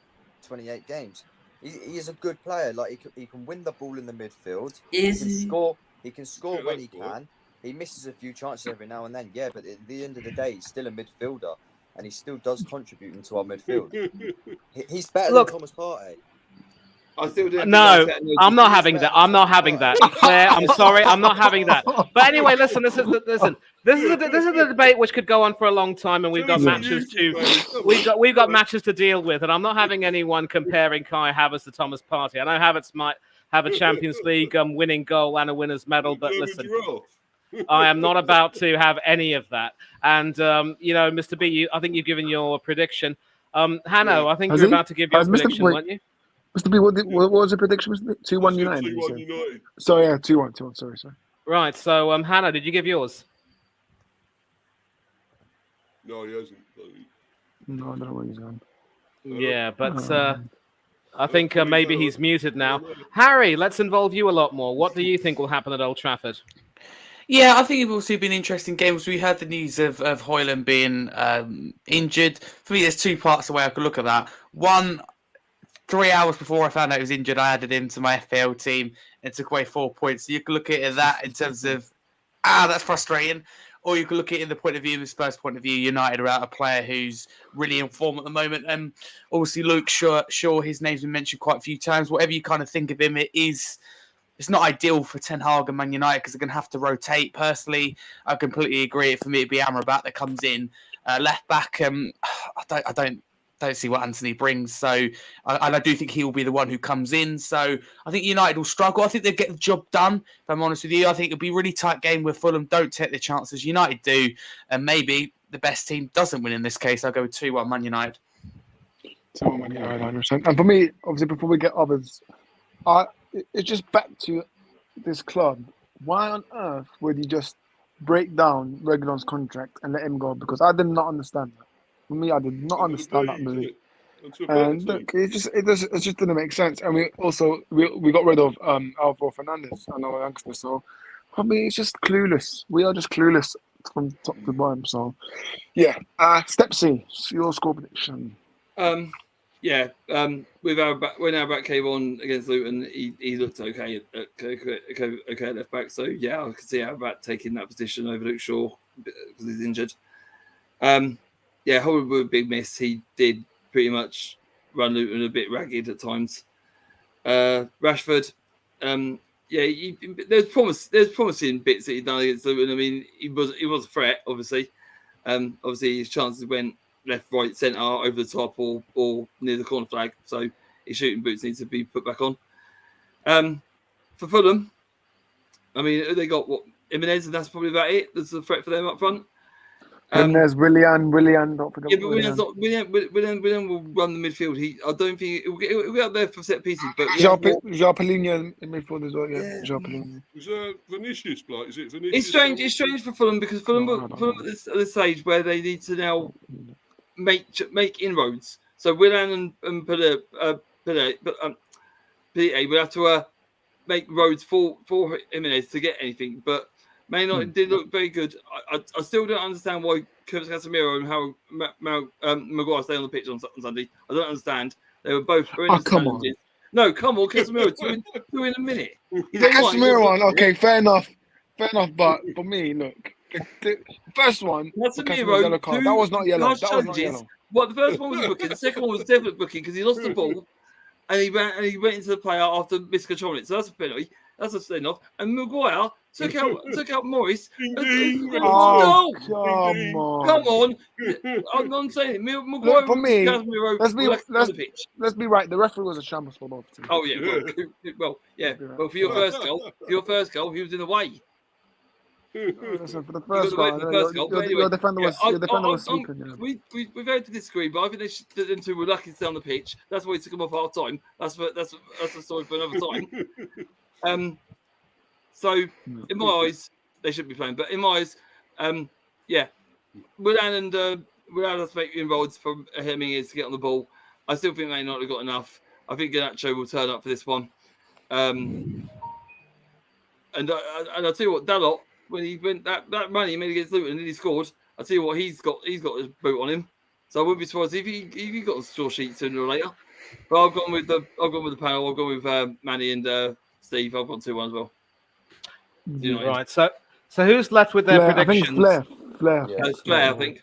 28 games. He is a good player. Like he can win the ball in the midfield. He can score. He can score when he can. He misses a few chances every now and then. Yeah, but at the end of the day, he's still a midfielder, and he still does contribute into our midfield. He's better than Thomas Partey. I still do. No, I'm not having that. I'm not having that. Claire, I'm sorry, I'm not having that. But anyway, listen. This is a debate which could go on for a long time, and we've got matches to deal with, and I'm not having anyone comparing Kai Havertz to Thomas Partey. I know Havertz might have a Champions League winning goal and a winner's medal, but listen, I am not about to have any of that. And Mr. B, I think you've given your prediction. Hanno, I think you're about to give your prediction, weren't you? Mr. B, what was the prediction? 2-1 United. 2-1 United. Sorry, 2-1. Sorry. Right. So, Hanno, did you give yours? No, he hasn't. No, I don't know where he's going. Yeah, but I think maybe he's muted now. Harry, let's involve you a lot more. What do you think will happen at Old Trafford? Yeah, I think it will also be an interesting game. We heard the news of Højlund being injured. For me, there's two parts the way I could look at that. One, 3 hours before I found out he was injured, I added him to my FPL team and took away 4 points. So you can look at that in terms of, that's frustrating. Or you can look at it in the point of view, the Spurs point of view, United are out a player who's really in form at the moment. And obviously, Luke Shaw, his name's been mentioned quite a few times. Whatever you kind of think of him, it's not ideal for Ten Hag and Man United because they're going to have to rotate. Personally, I completely agree. For me, it'd be Amrabat that comes in. Left back, I don't see what Anthony brings. So I do think he will be the one who comes in. So I think United will struggle. I think they'll get the job done, if I'm honest with you. I think it'll be a really tight game with Fulham. Don't take their chances. United do. And maybe the best team doesn't win in this case. I'll go with 2-1 Man United. 2-1 Man United, 100%. And for me, obviously, before we get others, it's just back to this club. Why on earth would you just break down Reguilon's contract and let him go? Because I did not understand that. For me, I did not understand that move. And look, it just didn't make sense. And we got rid of Alvaro Fernandez, our youngster. So for me, it's just clueless. We are just clueless from top to bottom. So yeah, Step C, your score prediction. When Amrabat came on against Luton, he looked okay at left back. So yeah, I could see Amrabat taking that position over Luke Shaw because he's injured. Højlund was a big miss. He did pretty much run Luton a bit ragged at times. Rashford, there's promising bits that he's done against Luton. I mean, he was a threat, obviously. Obviously, his chances went left, right, centre, over the top, or near the corner flag. So his shooting boots need to be put back on. For Fulham, I mean, they got Jimenez, and that's probably about it. There's a threat for them up front. There's Willian, don't forget. Yeah, but Willian will run the midfield. I don't think he'll get up there for set pieces. But João Palhinha in midfield as well. Yeah. João Palhinha. Is Vinicius play? Is it Vinicius? It's strange for Fulham because Fulham at this stage where they need to now make inroads. So Willian and Pele will have to make roads for Jimenez to get anything, but. Man United did look very good. I still don't understand why Casemiro and how Maguire stay on the pitch on Sunday. I don't understand. They were both horrendous challenges. No, come on, Casemiro, two in a minute. Casemiro one, okay, fair enough. But for me, look, the first one, Casemiro, yellow card. That was not yellow. That was not yellow. Well, the first one was booking. The second one was definitely booking because he lost the ball and he went into the player after miscontrolling it. So that's a penalty. That's a send off. And Maguire took out Morris. Oh, come on. I'm not saying it. Maguire, for me, let's be right. The referee was a shambles for both teams. Oh yeah, well, yeah. Well, for your first goal, he was in the way. Listen, for the first goal, your defender was sleeping. We've had to disagree, but I think them two were lucky to stay on the pitch. That's why he took them off half time. That's a story for another time. So in my eyes, they shouldn't be playing. But in my eyes, Willian has to make inroads from Jimenez to get on the ball. I still think they not have got enough. I think Garnacho will turn up for this one. And I'll tell you what, Dalot, when he went that money he made against Luton and then he scored, I'll tell you what, he's got his boot on him. So I wouldn't be surprised if he got a score sheet sooner or later. But I've gone with the panel. I've gone with Manny and Steve. I've gone 2-1 as well. United. Right. So who's left with their Flair, I think predictions? it's Flair. Yeah, It's Flair, I think.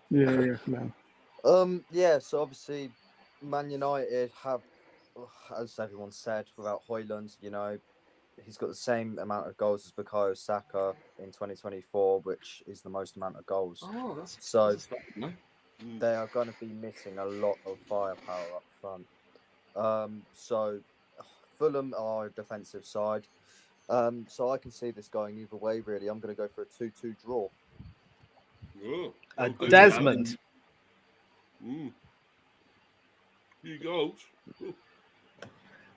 Yeah, Flair. Yeah, so obviously Man United have, as everyone said, without Højlund, he's got the same amount of goals as Bukayo Saka in 2024, which is the most amount of goals. Oh, So no. they are going to be missing a lot of firepower up front. So Fulham are a defensive side. So I can see this going either way, really. I'm going to go for a 2-2 draw. Oh, Desmond. Few goals. Oh.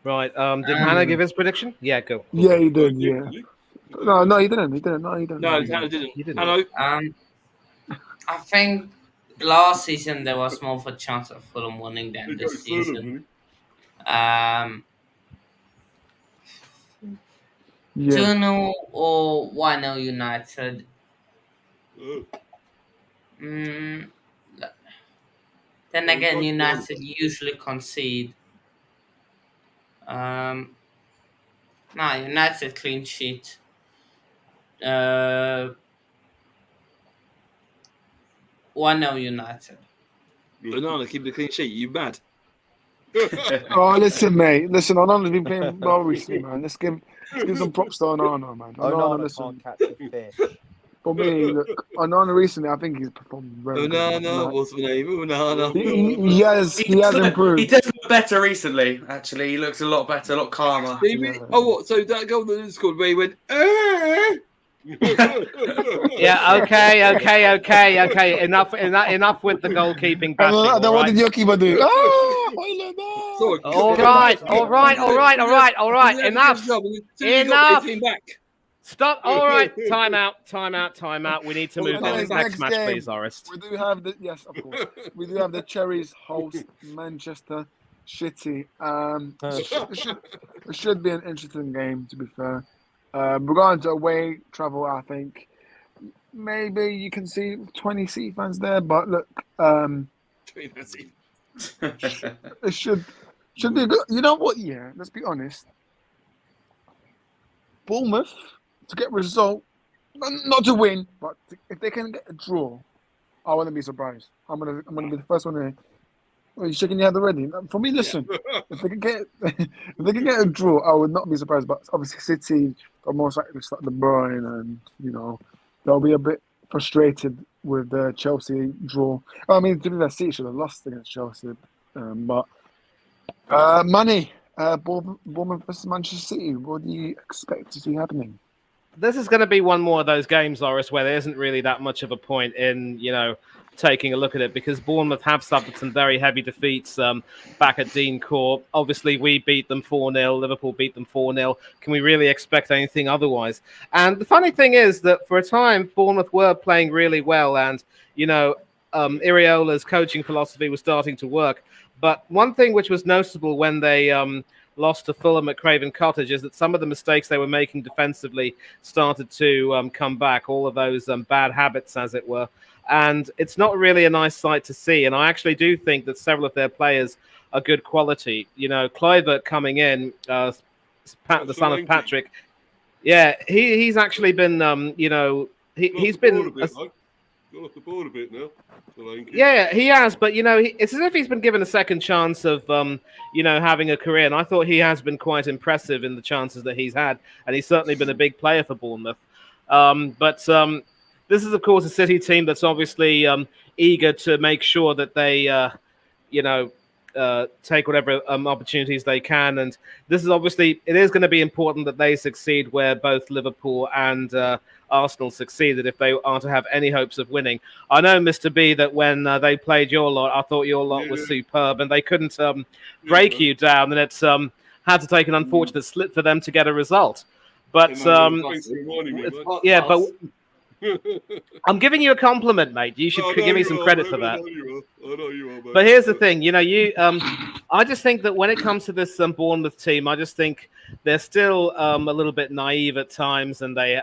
Right. Did Hannah give his prediction? Yeah, go. Yeah, he did. Yeah. No, he didn't. No, he didn't. No, Hannah didn't. He didn't. Hello. I think last season there was more of a chance of Fulham winning than this season. 2-0 or 1-0 United. Then again, United usually concede. United clean sheet. 1-0 United. Banana keep the clean sheet. You mad? Oh, listen, mate. Listen, Onana's been playing well recently, man. Let's give some props to Onana, man. Onana can't catch a fish. For me, look, Onana recently, I think he's performed very Banana, good. what's the name? Banana. He has improved. He does look better recently, actually. He looks a lot better, a lot calmer. Oh, what? So that goal that he scored where he went, Yeah. Okay. Enough with the goalkeeping bashing. And then what did your keeper do? Sorry. All right. Enough. Stop. All right. Time out. We need to move on. Next match, game, please, Orest. We do have yes, of course. We do have the Cherries host Manchester City. It should be an interesting game, to be fair. Regarding to away travel, I think maybe you can see 20 City fans there, but look, it should be good. You know what? Yeah, let's be honest. Bournemouth to get a result, not to win, but if they can get a draw, I wouldn't be surprised. I'm gonna be the first one to. Are you shaking your head already? For me, listen. if they can get a draw, I would not be surprised. But obviously, City are most likely to start De Bruyne, and they'll be a bit frustrated with the Chelsea draw. I mean, to be fair, City should have lost against Chelsea, but Money, Bournemouth versus Manchester City. What do you expect to see happening? This is going to be one more of those games, Loris, where there isn't really that much of a point in, taking a look at it, because Bournemouth have suffered some very heavy defeats back at Dean Court. Obviously, we beat them 4-0. Liverpool beat them 4-0. Can we really expect anything otherwise? And the funny thing is that for a time, Bournemouth were playing really well, and, Iriola's coaching philosophy was starting to work. But one thing which was noticeable when they lost to Fulham at Craven Cottage is that some of the mistakes they were making defensively started to come back, all of those bad habits, as it were. And it's not really a nice sight to see. And I actually do think that several of their players are good quality. Kluivert coming in, the son of Patrick. Yeah, he's actually been, he's been... Got off the board a bit now. Yeah, he has, but it's as if he's been given a second chance of having a career, and I thought he has been quite impressive in the chances that he's had, and he's certainly been a big player for Bournemouth. But this is, of course, a City team that's obviously eager to make sure that they take whatever opportunities they can, and this is obviously, it is going to be important that they succeed where both Liverpool and Arsenal succeeded if they are to have any hopes of winning. I know, Mr. B, that when they played your lot, I thought your lot was superb, and they couldn't break you down, and it's had to take an unfortunate slip for them to get a result. But but I'm giving you a compliment, mate. You should give me some credit for that. I know you are, mate. But here's the thing, I just think that when it comes to this Bournemouth team, I just think they're still a little bit naive at times, and they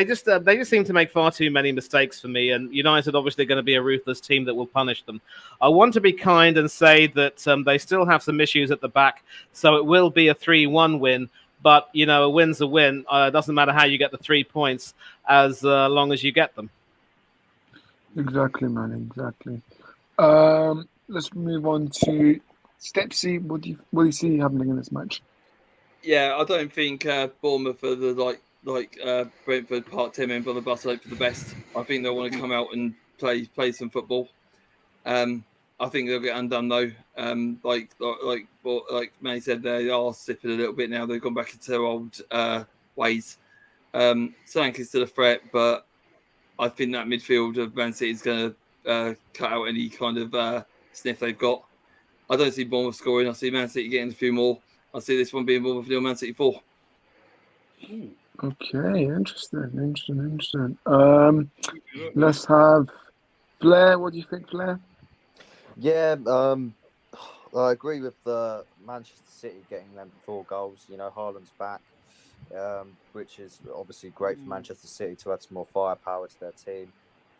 just seem to make far too many mistakes for me. And United obviously going to be a ruthless team that will punish them. I want to be kind and say that they still have some issues at the back, so it will be a 3-1 win. But a win's a win. It doesn't matter how you get the 3 points, as long as you get them. Exactly, man. Exactly. Let's move on to Stepsy. What do you see happening in this match? Yeah, I don't think Bournemouth are the Brentford Part 10 member on the bus hope for the best. I think they'll want to come out and play some football. I think they'll get undone though. Like Manny said, they are slipping a little bit now. They've gone back into their old ways. Solanke's still a threat, but I think that midfield of Man City is going to cut out any kind of sniff they've got. I don't see Bournemouth scoring. I see Man City getting a few more. I see this one being Bournemouth 0, Man City 4. Okay, interesting. Let's have Flair. What do you think, Flair? Yeah, I agree with Manchester City getting them 4 goals. Haaland's back, which is obviously great for Manchester City to add some more firepower to their team.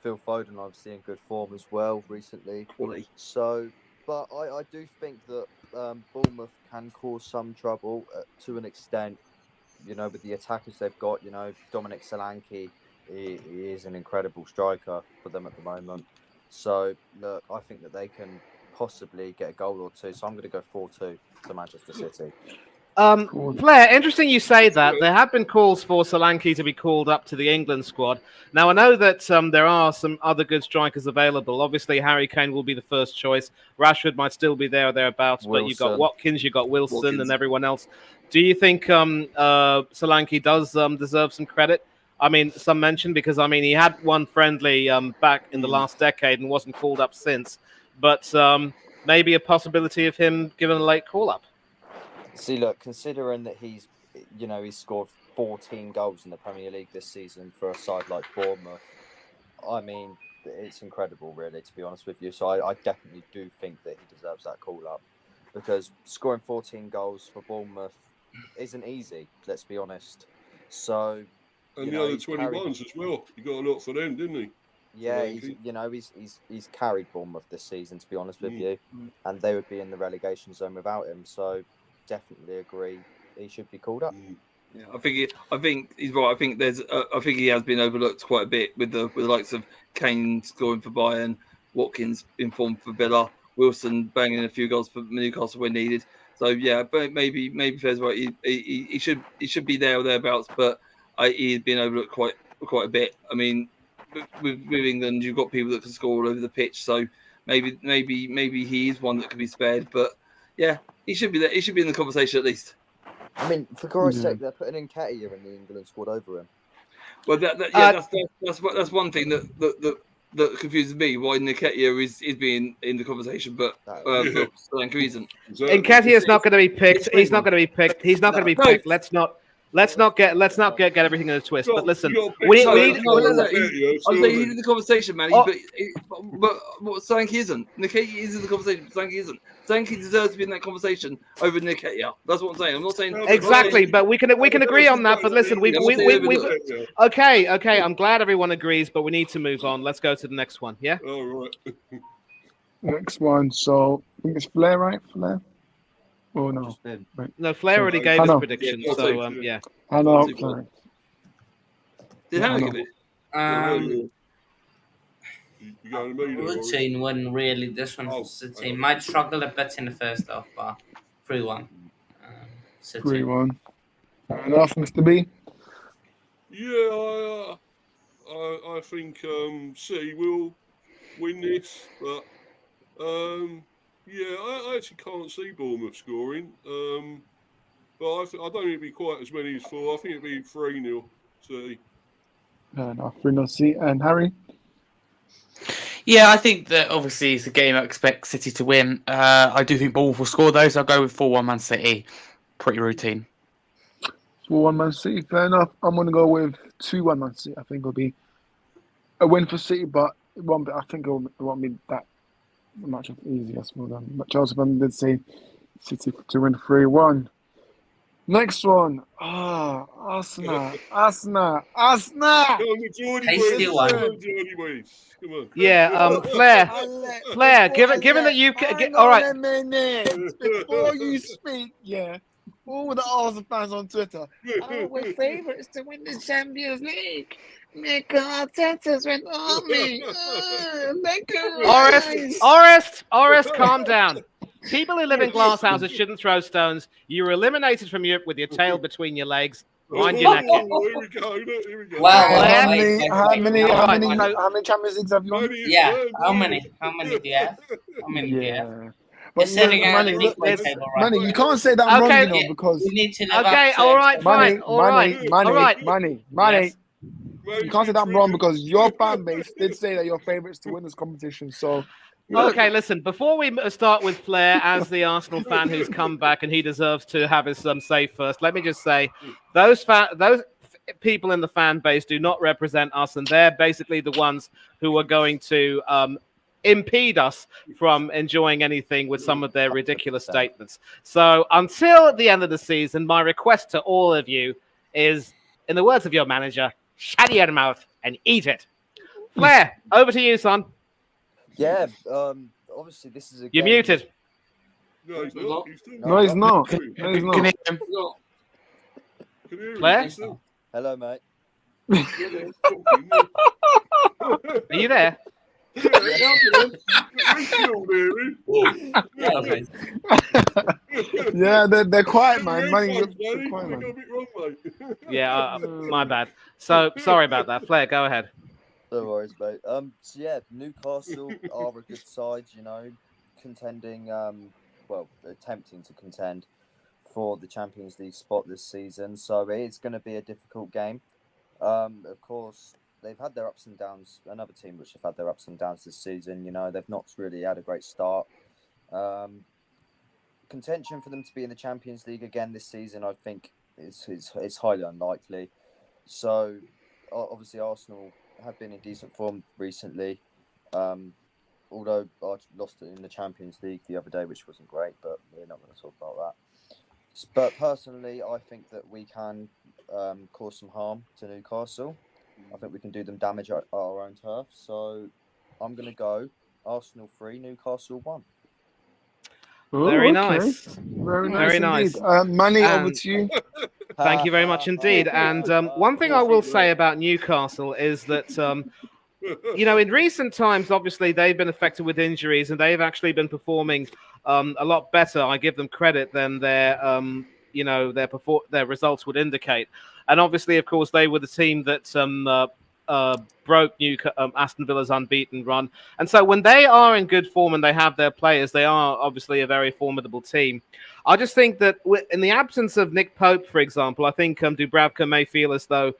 Phil Foden obviously in good form as well recently. Quality. So, but I do think that Bournemouth can cause some trouble to an extent. With the attackers they've got, Dominic Solanke, he is an incredible striker for them at the moment. So, look, I think that they can possibly get a goal or two. So I'm going to go 4-2 to Manchester City. Flair, interesting you say that. There have been calls for Solanke to be called up to the England squad. Now, I know that there are some other good strikers available. Obviously, Harry Kane will be the first choice. Rashford might still be there or thereabouts, but you've got Watkins, you've got Wilson, and everyone else. Do you think Solanke does deserve some credit? I mean, some mention, because, he had one friendly back in the last decade and wasn't called up since. But maybe a possibility of him given a late call-up. See, look, considering that he's scored 14 goals in the Premier League this season for a side like Bournemouth, it's incredible, really, to be honest with you. So I definitely do think that he deserves that call-up, because scoring 14 goals for Bournemouth isn't easy, let's be honest. So, and the other 21s as well. He got a lot for them, didn't he? Yeah, he's carried Bournemouth this season, to be honest with you, and they would be in the relegation zone without him. So, definitely agree he should be called up. Yeah, I think he's right. I think he has been overlooked quite a bit with the likes of Kane scoring for Bayern, Watkins in form for Villa, Wilson banging a few goals for Newcastle when needed. So yeah, but maybe Fair's right. He should be there or thereabouts, but he's been overlooked quite a bit. I mean, with England, you've got people that can score all over the pitch, so maybe he is one that can be spared. But yeah, he should be there. He should be in the conversation at least. I mean, for Christ's sake, they're putting in Nketiah in the England squad over him. Well, that's one thing that confuses me. Why Nketiah is being in the conversation, but Solanke isn't. Nketiah is not going to be picked. He's not going to be picked. He's not going to be picked. Let's not get everything in a twist. But listen, we need. I'm saying he's in the conversation, man. But Solanke isn't. Nketiah is in the conversation. Solanke isn't. Solanke deserves to be in that conversation over Nketiah. That's what I'm saying. I'm not saying exactly, but we can agree on that. But listen, we okay. I'm glad everyone agrees, but we need to move on. Let's go to the next one. Yeah. All right. Next one. So I think it's Flair, right? Flair. Oh no! Right. No, Flair already gave his prediction, so yeah. I know. Sorry. Did Hannah give it? Routine win really. This one for City might struggle a bit in the first half, but 3-1. 3-1. Fair enough, Mr. B. Yeah, I think City will win this, but yeah, I actually can't see Bournemouth scoring. But I don't think it'd be quite as many as 4. I think it'd be 3-0 City. Fair enough. 3-0 City. And Harry? Yeah, I think that obviously it's a game I expect City to win. I do think Bournemouth will score though, so I'll go with 4-1 Man City. Pretty routine. 4-1 Man City. Fair enough. I'm going to go with 2-1 Man City. I think it'll be a win for City, but it won't be, I think it won't be that much of easy as well. But Charles Van did say City to win 3-1. Next one. Arsenal. Arsenal. Come on, the Geordie Tasty boys. one. Come on, Geordie boys. Come on. Yeah, Flair. Flair, given that you all right. A minute before you speak, yeah. All the Arsenal fans on Twitter. Oh, we're favourites to win the Champions League. Mikel Arteta's went army. Orest, calm down. People who live in glass houses shouldn't throw stones. You were eliminated from Europe with your tail between your legs. Mind your neck. Here we go. Look, here we go. Well, How wait, many Champions Leagues have you won? Money is Yeah, earned, how yeah. many? How many do you have? How many do you have? Yeah. They're sitting at Money, the look, league table right Money, now. you can't say that Okay. wrong, you know, because We need to live Okay, up to all right, expectations. fine, all right. money. Yes. You can't say that wrong because your fan base did say that you're favourites to win this competition. So, Okay, listen, before we start with Flair as the Arsenal fan who's come back and he deserves to have his say first, let me just say those people in the fan base do not represent us, and they're basically the ones who are going to impede us from enjoying anything with some of their ridiculous statements. So until the end of the season, my request to all of you is, in the words of your manager, shut your mouth and eat it. Flair, over to you, son. Yeah, obviously this is a You're game- muted. No, he's not. He's still no, he's not. Can No, he's Can not. hear him. you hear him? Claire? He's still- Hello, mate. Yeah, he's talking, yeah. Are you there? Yeah, we still hear him. Yeah, mate. Yeah, they're quiet, man. Money, Headphones, they're Danny. quiet, They got man. a bit wrong, mate. Yeah, my bad. So sorry about that. Flair, go ahead. No worries, mate. So yeah, Newcastle are a good side, you know, contending, well, attempting to contend for the Champions League spot this season. So it's going to be a difficult game. Of course, they've had their ups and downs. Another team which have had their ups and downs this season. You know, they've not really had a great start. Contention for them to be in the Champions League again this season, I think, is highly unlikely. So obviously, Arsenal have been in decent form recently. Although I lost it in the Champions League the other day, which wasn't great, but we're not going to talk about that. But personally, I think that we can cause some harm to Newcastle. I think we can do them damage at our own turf. So I'm going to go Arsenal 3, Newcastle 1. Very okay. nice. Very nice. Very indeed. nice. Money, over And- to you. Thank you very much indeed. And one thing I will say about Newcastle is that, you know, in recent times, obviously, they've been affected with injuries and they've actually been performing a lot better. I give them credit than their, you know, their results would indicate. And obviously, of course, they were the team that broke Aston Villa's unbeaten run. And so when they are in good form and they have their players, they are obviously a very formidable team. I just think that in the absence of Nick Pope, for example, I think Dubravka may feel as though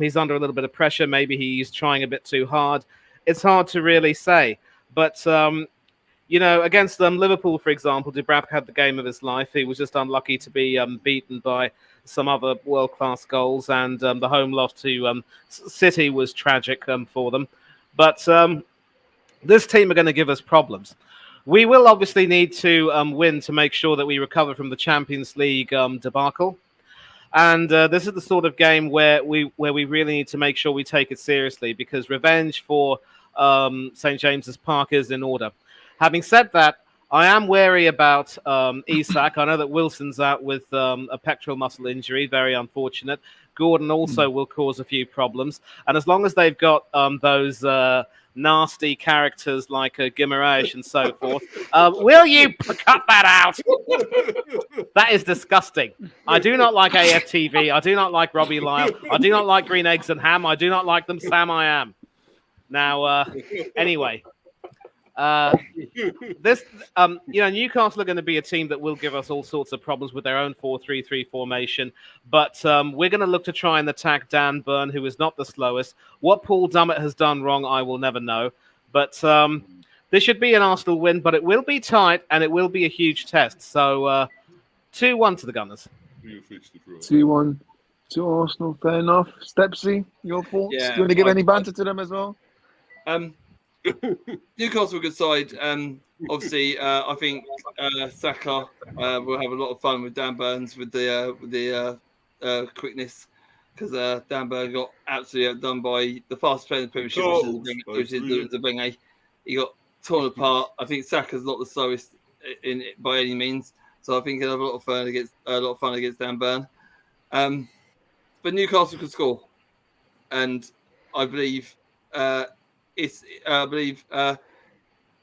he's under a little bit of pressure. Maybe he's trying a bit too hard. It's hard to really say. But, you know, against Liverpool, for example, Dubravka had the game of his life. He was just unlucky to be beaten by some other world-class goals. And the home loss to City was tragic for them. But this team are going to give us problems. We will obviously need to win to make sure that we recover from the Champions League debacle. And this is the sort of game where we really need to make sure we take it seriously, because revenge for St. James's Park is in order. Having said that, I am wary about Isak. I know that Wilson's out with a pectoral muscle injury, very unfortunate. Gordon also will cause a few problems. And as long as they've got those nasty characters like Guimaraes and so forth, will you cut that out? That is disgusting. I do not like AFTV. I do not like Robbie Lyle. I do not like Green Eggs and Ham. I do not like them Sam I Am. Now, anyway. This, you know, Newcastle are going to be a team that will give us all sorts of problems with their own 4-3-3 formation. But we're going to look to try and attack Dan Burn, who is not the slowest. What Paul Dummett has done wrong, I will never know. But this should be an Arsenal win, but it will be tight and it will be a huge test. So 2-1 to the Gunners. 2-1 to Arsenal. Fair enough. Stepsy, your thoughts? Yeah, Do you want to give any banter to them as well? Newcastle a good side. Obviously, I think Saka will have a lot of fun with Dan Burns with the quickness, because Dan Burns got absolutely outdone by the fastest player in the Premiership, which is the Wenger. He got torn apart. I think Saka's not the slowest in by any means, so I think he'll have a lot of fun against Dan Burn. But Newcastle could score, and I believe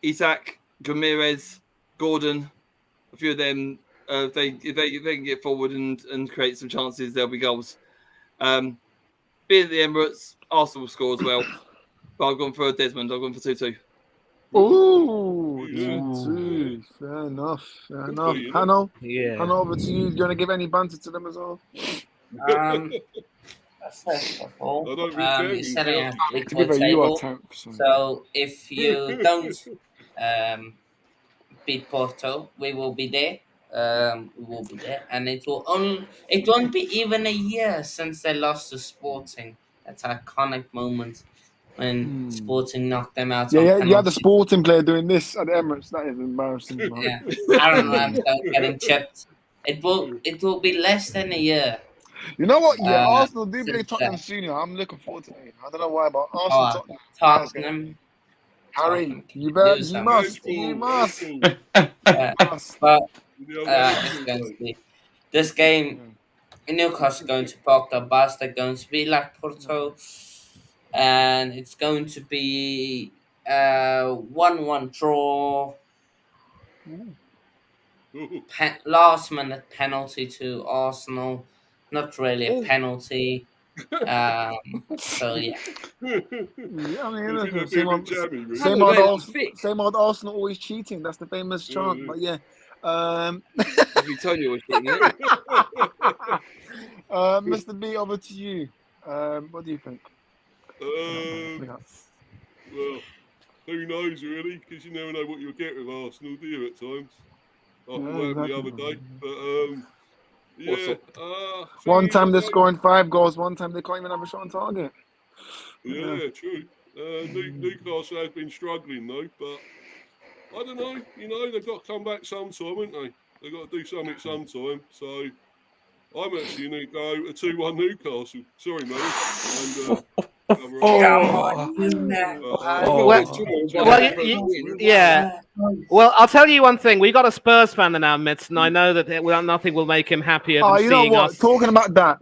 Isak, Ramirez, Gordon, a few of them. If they can get forward and create some chances, there'll be goals. Being at the Emirates, Arsenal will score as well. But I've gone for Desmond. I've gone for 2-2. Ooh, Yeah. 2-2. Fair enough. Okay, Hanno, Yeah. Hanno, over to you. Do you want to give any banter to them as well? First of all, I don't think you're setting a League To be One fair, you are table. 10th. So if you don't beat Porto, we will be there. And it won't be even a year since they lost to Sporting. That's an iconic moment when Sporting knocked them out. Yeah, on you had the penalty. Sporting player doing this at the Emirates. That is embarrassing, bro. Yeah, Aaron Ramsdale getting chipped. It will be less than a year. You know what? Yeah, Arsenal do since play Tottenham that. soon. I'm looking forward to it. I don't know why, but Arsenal, Tottenham. That's gonna be- Tottenham. Harry, Tottenham can you bet. use You them. must. You must. Must. But it's going to be this game. Newcastle going to park the bus. They're going to be like Porto, and it's going to be 1-1 draw. Last minute penalty to Arsenal. Not really a penalty. So yeah. Yeah, I mean, You think look, they'd be a bit jammy, really? same old Arsenal always cheating. That's the famous chant. But yeah, Tony was doing it. Mr. B, over to you. What do you think? Well, who knows really? Because you never know what you'll get with Arsenal, do you? At times, the other day, but yeah. One time they're scoring 5 goals. One time they can't even have a shot on target. Yeah, true. Newcastle has been struggling though, but I don't know. You know, they've got to come back sometime, haven't they? They've got to do something sometime. So I'm actually going to go a 2-1 Newcastle. Sorry, mate. Yeah. Well, I'll tell you one thing. We got a Spurs fan in our midst, and I know that nothing will make him happier than you know seeing what? us. Talking about that,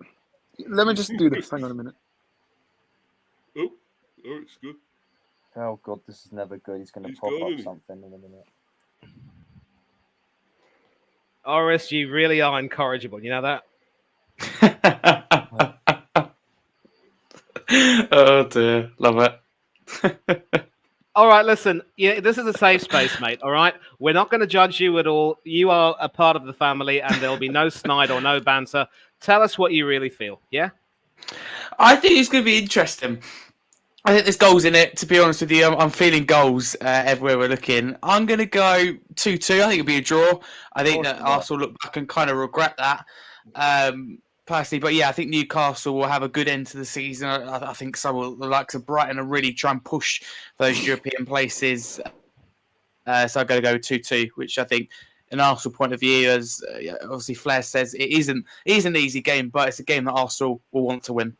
let me just do this. Hang on a minute. Oh, it's good. Oh god, this is never good. He's going to He's pop gone, up isn't he? something in a minute. Oris, you really are incorrigible. You know that? Oh dear, love it. All right, listen. Yeah, this is a safe space, mate. All right, we're not going to judge you at all. You are a part of the family, and there'll be no snide or no banter. Tell us what you really feel. Yeah. I think it's going to be interesting. I think there's goals in it. To be honest with you, I'm feeling goals everywhere we're looking. I'm going to go 2-2. I think it'll be a draw. I think that Arsenal look back and kind of regret that. Personally, but yeah, I think Newcastle will have a good end to the season. I think some of the likes of Brighton are really try and push those European places. So I'm going to go 2-2, which I think, in Arsenal point of view, as obviously Flair says, it isn't an easy game, but it's a game that Arsenal will want to win.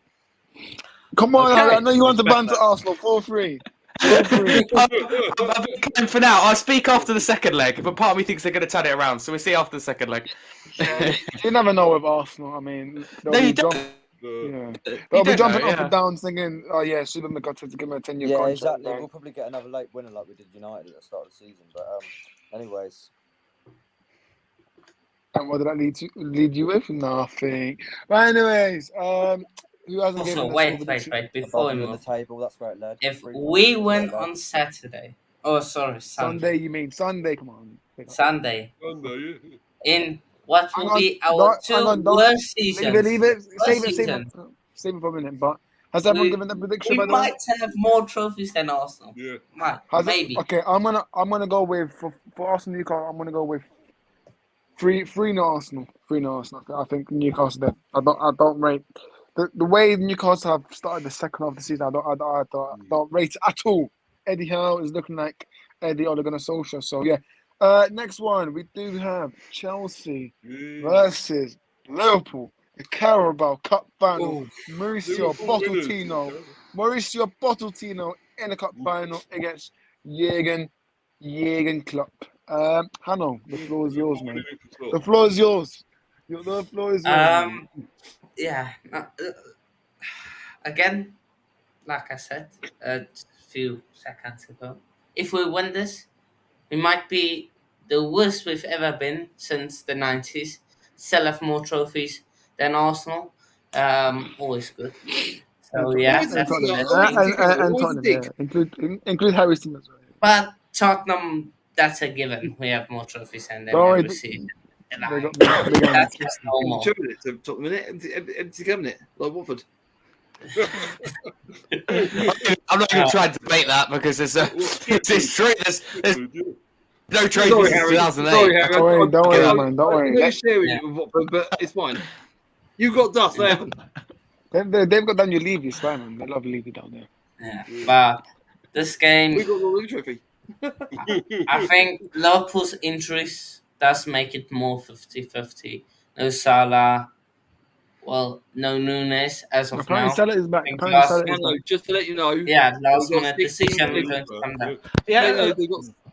Come on, Harry. I know you want to banter Arsenal. 4-3. I've been playing for now. I'll speak after the second leg, but part of me thinks they're going to turn it around. So we'll see after the second leg. You never know with Arsenal. I mean, they'll be jumping up and down thinking, oh yeah, Superman got to give him a 10-year contract. Yeah, exactly. Right? We'll probably get another late winner like we did United at the start of the season. But anyways. And what did that lead you with? Nothing. But anyways, who hasn't Also, given us wait. Before we on move, the table, that's where it led. if we win on Saturday, Sunday. Sunday, you mean Sunday? Come on. Sunday. Sunday, yeah. In what will be our worst seasons. Leave it. Save it for a minute. But has everyone given a prediction? We might have more trophies than Arsenal. Yeah. Maybe. Okay, I'm gonna go with for Arsenal Newcastle. I'm gonna go with 3-0 Arsenal. 3-0 Arsenal. I think Newcastle. There. I don't rate the way Newcastle have started the second half of the season. I don't rate it at all. Eddie Howe is looking like Eddie Ole Gunnar Solskjaer. So yeah. Next one we do have Chelsea versus Liverpool, the Carabao Cup final. Oh, Mauricio Pochettino in the cup final against Jurgen Klopp. Hanno, the floor is yours, man. The floor is yours. The floor is yours, man. Yeah. Again, like I said a few seconds ago, if we win this, we might be the worst we've ever been since the 90s. Still have more trophies than Arsenal. Always good. So yeah, And that's Tottenham, the and Tottenham, yeah. Include Harry's team as well. But Tottenham, that's a given. We have more trophies than them Don't worry, every season. They got That's just normal. Empty cabinet, like Watford. I'm not going to try and debate that because it's true. There's no trophies Sorry, since Harry. 2008. Sorry, Harry. Don't worry, man. Don't worry. I'm share with you with Watford, but it's fine. You got dust, they haven't. They've got Daniel Levy, it's fine, man. They love Levy down there. Yeah, but this game, We got the league trophy. I think Liverpool's injuries does make it more 50-50. No Salah, well, no Nunes as of Apparently, now. Salah is back. think Apparently, last- Salah is Hello, back. just to let you know. Yeah, last They've got minute 16 decision players. going to come down. Yeah,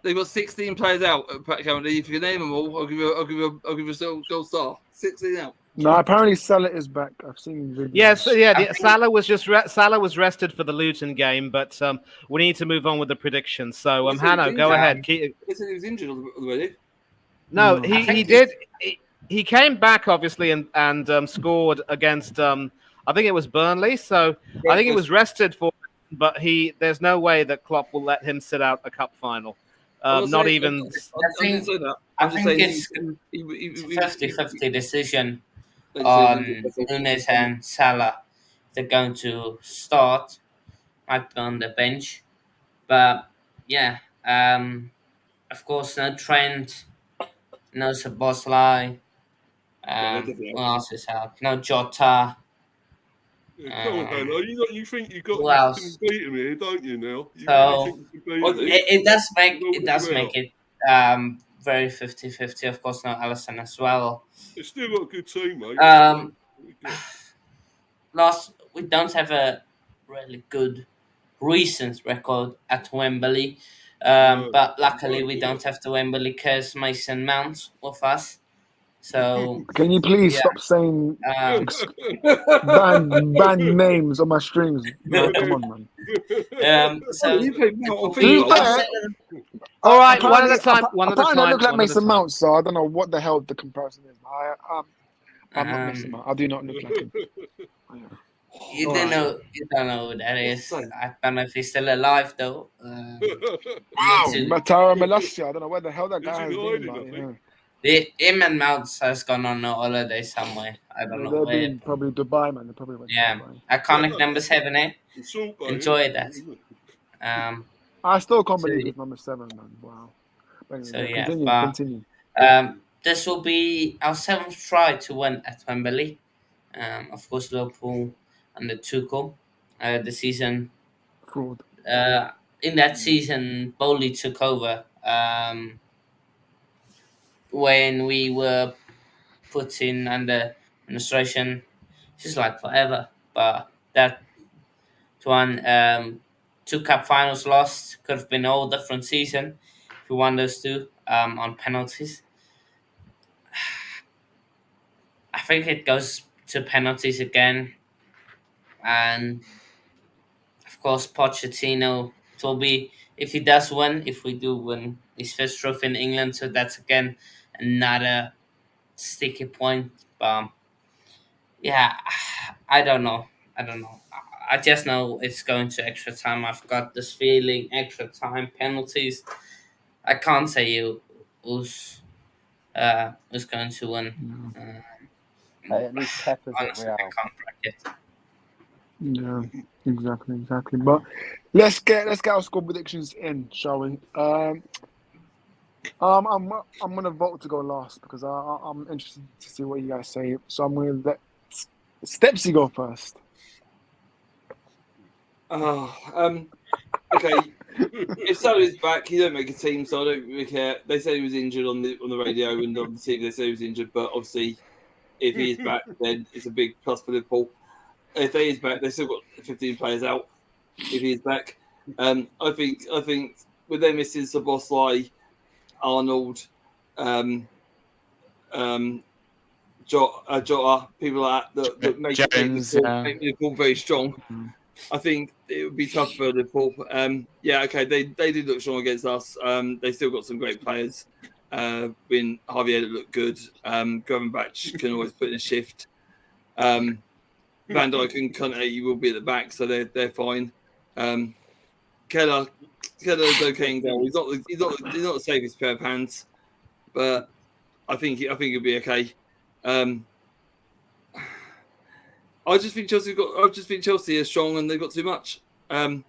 They've got 16 players out at Pat County. If you name them all, I'll give you a gold star. 16 out. No, apparently Salah is back. I've seen videos. Yes, yeah. Salah was rested for the Luton game, but we need to move on with the predictions. So, He said Hanno, he's go injured. ahead. They said he was injured already. No, No. he did. He came back obviously and scored against I think it was Burnley. So I think he was rested for, but there's no way that Klopp will let him sit out a cup final. Not even. I didn't say that. I I'm just think saying it's a 50-50 decision on Nunes and Salah. They're going to start, might be on the bench. But yeah, of course, no Trent, no Szoboszlai. Who else is out? No Jota. Come on, Hannah. You think you got Who else? you can beat him here, don't you? Now. You So, really think you can beat him? It does Well, make it very 50-50. Of course, no Alisson as well. It's still got a good team, mate. We don't have a really good recent record at Wembley. But luckily we don't have the Wembley curse Mason Mount with us. So Can you please stop saying band names on my streams? No, come on, man. so you played Mount on To be FIFA. fair, All right, one apparently- at a time. One at a Apparently, I time. look like one at a Mason time. Mount, so I don't know what the hell the comparison is. I'm not Um, Mason Mount. I do not look like him. you All don't right. know. You don't know who that is. I don't know if he's still alive though. Wow, to- Matara Malasia. I don't know where the hell that guy Is has he been. hiding, But, I think? Him and Mounts has gone on a holiday somewhere. I don't know They've where. been probably Dubai, man. They probably went Yeah, to Dubai. iconic number 7, eh? It's all about Enjoy him, that. isn't it? I still can't So- believe it's number 7, man. Wow. But anyway, So, yeah, continue. but- this will be our 7th try to win at Wembley. Of course, Liverpool under Tuchel. The season Fraud. in that season, Bowley took over when we were put in under administration. Just like forever, but that one 2 cup finals lost could have been a whole different season if we won those 2 on penalties. I think it goes to penalties again, and of course Pochettino. It will be if he does win. If we do win his first trophy in England, so that's again another sticky point. Yeah, I don't know. I just know it's going to extra time. I've got this feeling extra time penalties. I can't say who's going to win. At least Pepper's at Honestly, Real. I can't bracket. Yeah, exactly. But let's get our score predictions in, shall we? I'm gonna vote to go last because I'm interested to see what you guys say. So I'm gonna let Stepsy go first. Okay. If Salah's back, he don't make a team, so I don't really care. They said he was injured on the radio and on the team. They said he was injured, but obviously, if he is back, then it's a big plus for Liverpool. If he is back, they still got 15 players out. If he is back, I think with them missing Szoboszlai, Arnold, Jota, people like that make Jones, make Liverpool very strong. I think it would be tough for Liverpool. Okay, they did look strong against us. They still got some great players. When Harvey Elliott looked good, Gravenberch can always put in a shift. Van Dijk and Conte will be at the back, so they're fine. Keller's okay in goal. He's not the safest pair of hands, but I think he'll be okay. I just think Chelsea are strong and they've got too much. Oh,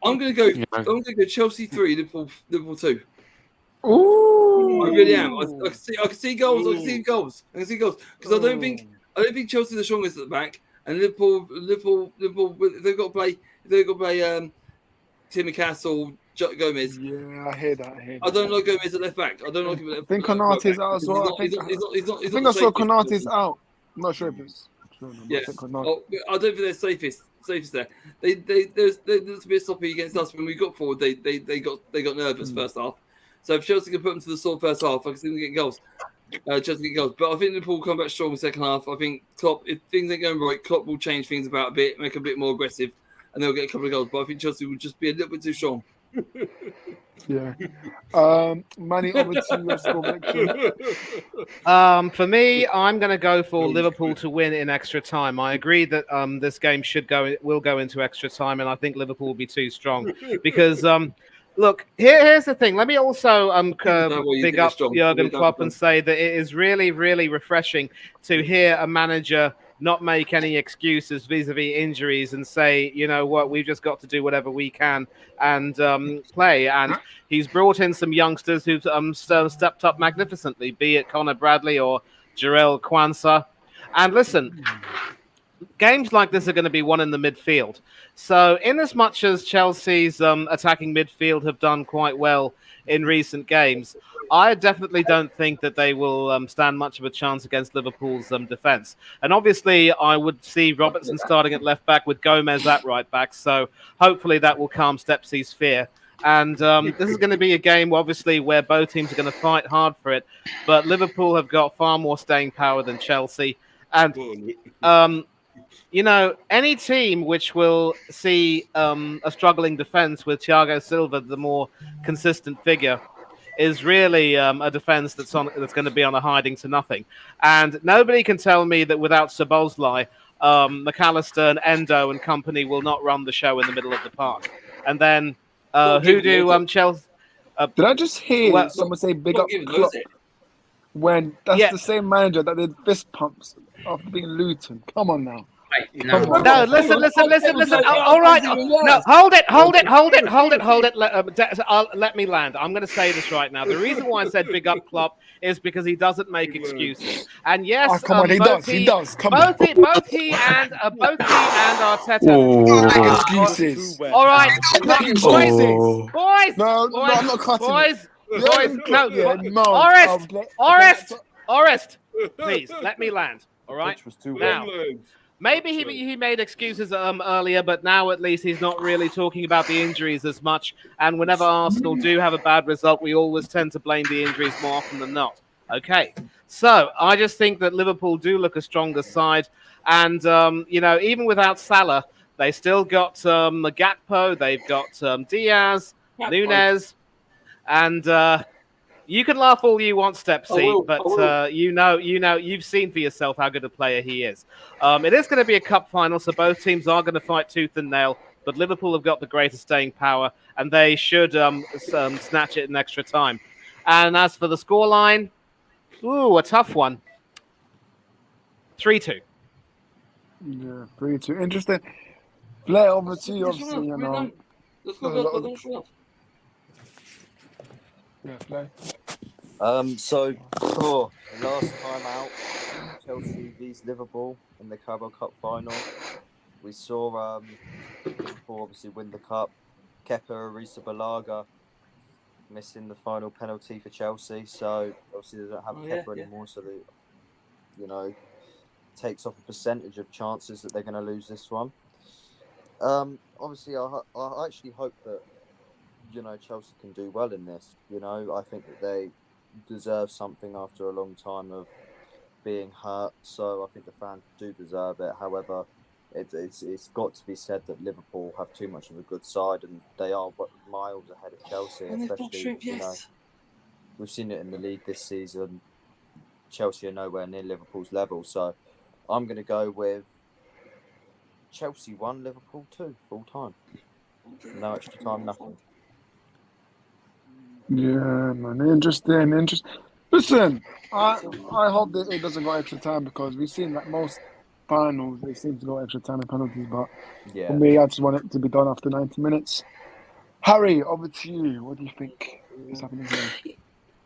I'm going to go Chelsea 3, Liverpool 2. ooh! I really am. I can see goals. I can see goals because I don't think Chelsea are the strongest at the back, and Liverpool. If they've got to play Timmy Castle, Gomez. Yeah, I hear that. I don't like Gomez at left back. I don't like him at left back. I think Konate's out as well. I think I saw Konate's out. I'm not sure if it's true. Yeah. I I don't think they're safest there. There's a bit sloppy against us when we got forward. They got nervous first half. So if Chelsea can put them to the sword first half, I can see them getting goals. Chelsea get goals, but I think Liverpool will come back strong in the second half. I think Klopp, if things ain't going right, Klopp will change things about a bit, make a bit more aggressive, and they'll get a couple of goals. But I think Chelsea will just be a little bit too strong. Yeah. Manny, over to your score prediction. For me, I'm going to go for Liverpool to win in extra time. I agree that this game will go into extra time, and I think Liverpool will be too strong because. Look, here's the thing. Let me also big up Jurgen Klopp and say that it is really, really refreshing to hear a manager not make any excuses vis-a-vis injuries and say, you know what, we've just got to do whatever we can and play. And he's brought in some youngsters who've stepped up magnificently, be it Conor Bradley or Jarell Quansah. And listen, games like this are going to be won in the midfield. So in as much as Chelsea's attacking midfield have done quite well in recent games, I definitely don't think that they will stand much of a chance against Liverpool's defence. And obviously, I would see Robertson starting at left back with Gomez at right back. So hopefully that will calm Stepsy's fear. And this is going to be a game, obviously, where both teams are going to fight hard for it. But Liverpool have got far more staying power than Chelsea. And you know, any team which will see a struggling defence with Thiago Silva, the more consistent figure, is really a defence that's going to be on a hiding to nothing. And nobody can tell me that without Szoboszlai, McAllister and Endo and company will not run the show in the middle of the park. And then who do Chelsea? Did I just hear someone say big up Klopp when that's the same manager that did fist pumps after being Luton? Come on now. No, listen. All right. No, hold it. Let me land. I'm going to say this right now. The reason why I said big up Klopp is because he doesn't make excuses. And yes, come on, he does. Come on. Both he and Arteta. Excuses. All right, boys. No, I'm not cutting it. Orest, please let me land. All right. Now, maybe he made excuses earlier, but now at least he's not really talking about the injuries as much. And whenever Arsenal do have a bad result, we always tend to blame the injuries more often than not. Okay, so I just think that Liverpool do look a stronger side. And, even without Salah, they still got Gakpo, they've got Diaz, Nunez, and you can laugh all you want, Stepsy, but you've seen for yourself how good a player he is. It is going to be a cup final, so both teams are going to fight tooth and nail, but Liverpool have got the greater staying power, and they should snatch it in extra time. And as for the scoreline, a tough one. 3-2. Yeah, 3-2. Interesting. Play over to you, obviously, you know. Yeah, play. So, last time out, Chelsea vs Liverpool in the Carabao Cup final. We saw Liverpool obviously win the cup. Kepa Arrizabalaga missing the final penalty for Chelsea, so obviously they don't have Kepa anymore, so they, takes off a percentage of chances that they're going to lose this one. Obviously, I actually hope that Chelsea can do well in this. I think that they deserve something after a long time of being hurt, so I think the fans do deserve it. However, it's got to be said that Liverpool have too much of a good side, and they are miles ahead of Chelsea. And they've got Especially, strength, yes. we've seen it in the league this season. Chelsea are nowhere near Liverpool's level, so I'm going to go with Chelsea 1, Liverpool 2, full time. No extra time, nothing. Yeah, man, interesting. Listen, I hope that it doesn't go extra time because we've seen that most finals they seem to go extra time and penalties. But for Yeah. me, I just want it to be done after 90 minutes. Harry, over to you. What do you think is happening here?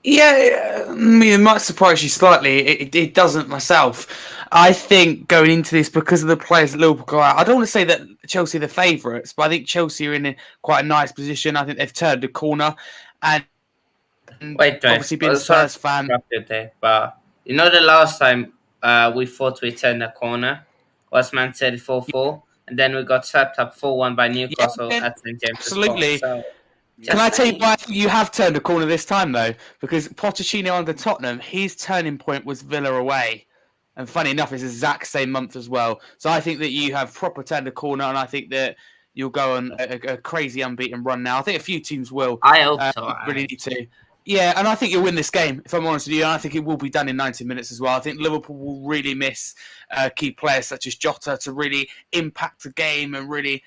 Yeah, I mean, it might surprise you slightly. It doesn't myself. I think going into this, because of the players that Liverpool go out, I don't want to say that Chelsea are the favourites, but I think Chelsea are in quite a nice position. I think they've turned the corner. And Wait, obviously being a sorry Spurs to fan. interrupt you there, but the last time we thought we turned the corner was Man City 4-4, and then we got swept up 4-1 by Newcastle at St James's Park. Absolutely. So, Can I tell you why I think you have turned a corner this time, though? Because Pochettino under Tottenham, his turning point was Villa away. And funny enough, it's the exact same month as well. So I think that you have proper turned a corner, and I think that you'll go on a crazy unbeaten run now. I think a few teams will. I hope so. Really need to. Yeah, and I think you'll win this game, if I'm honest with you. And I think it will be done in 90 minutes as well. I think Liverpool will really miss key players such as Jota to really impact the game and really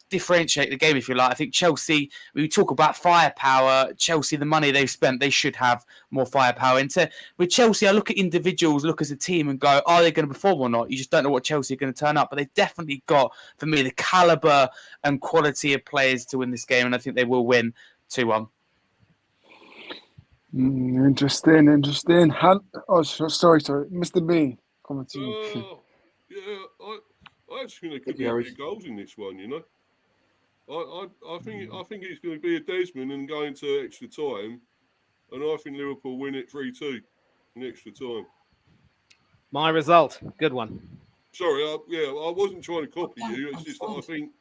differentiate the game, if you like. I think Chelsea, we talk about firepower. Chelsea, the money they've spent, they should have more firepower. With Chelsea, I look at individuals, look as a team and go, are they going to perform or not? You just don't know what Chelsea are going to turn up. But they've definitely got, for me, the calibre and quality of players to win this game. And I think they will win 2-1. Interesting. Sorry. Mr. B, coming to you. Yeah, I actually think there could be a few goals in this one, I think it's going to be a Desmond and going to extra time, and I think Liverpool win it 3-2 in extra time. My result, good one. Sorry, I wasn't trying to copy you. It's just that I think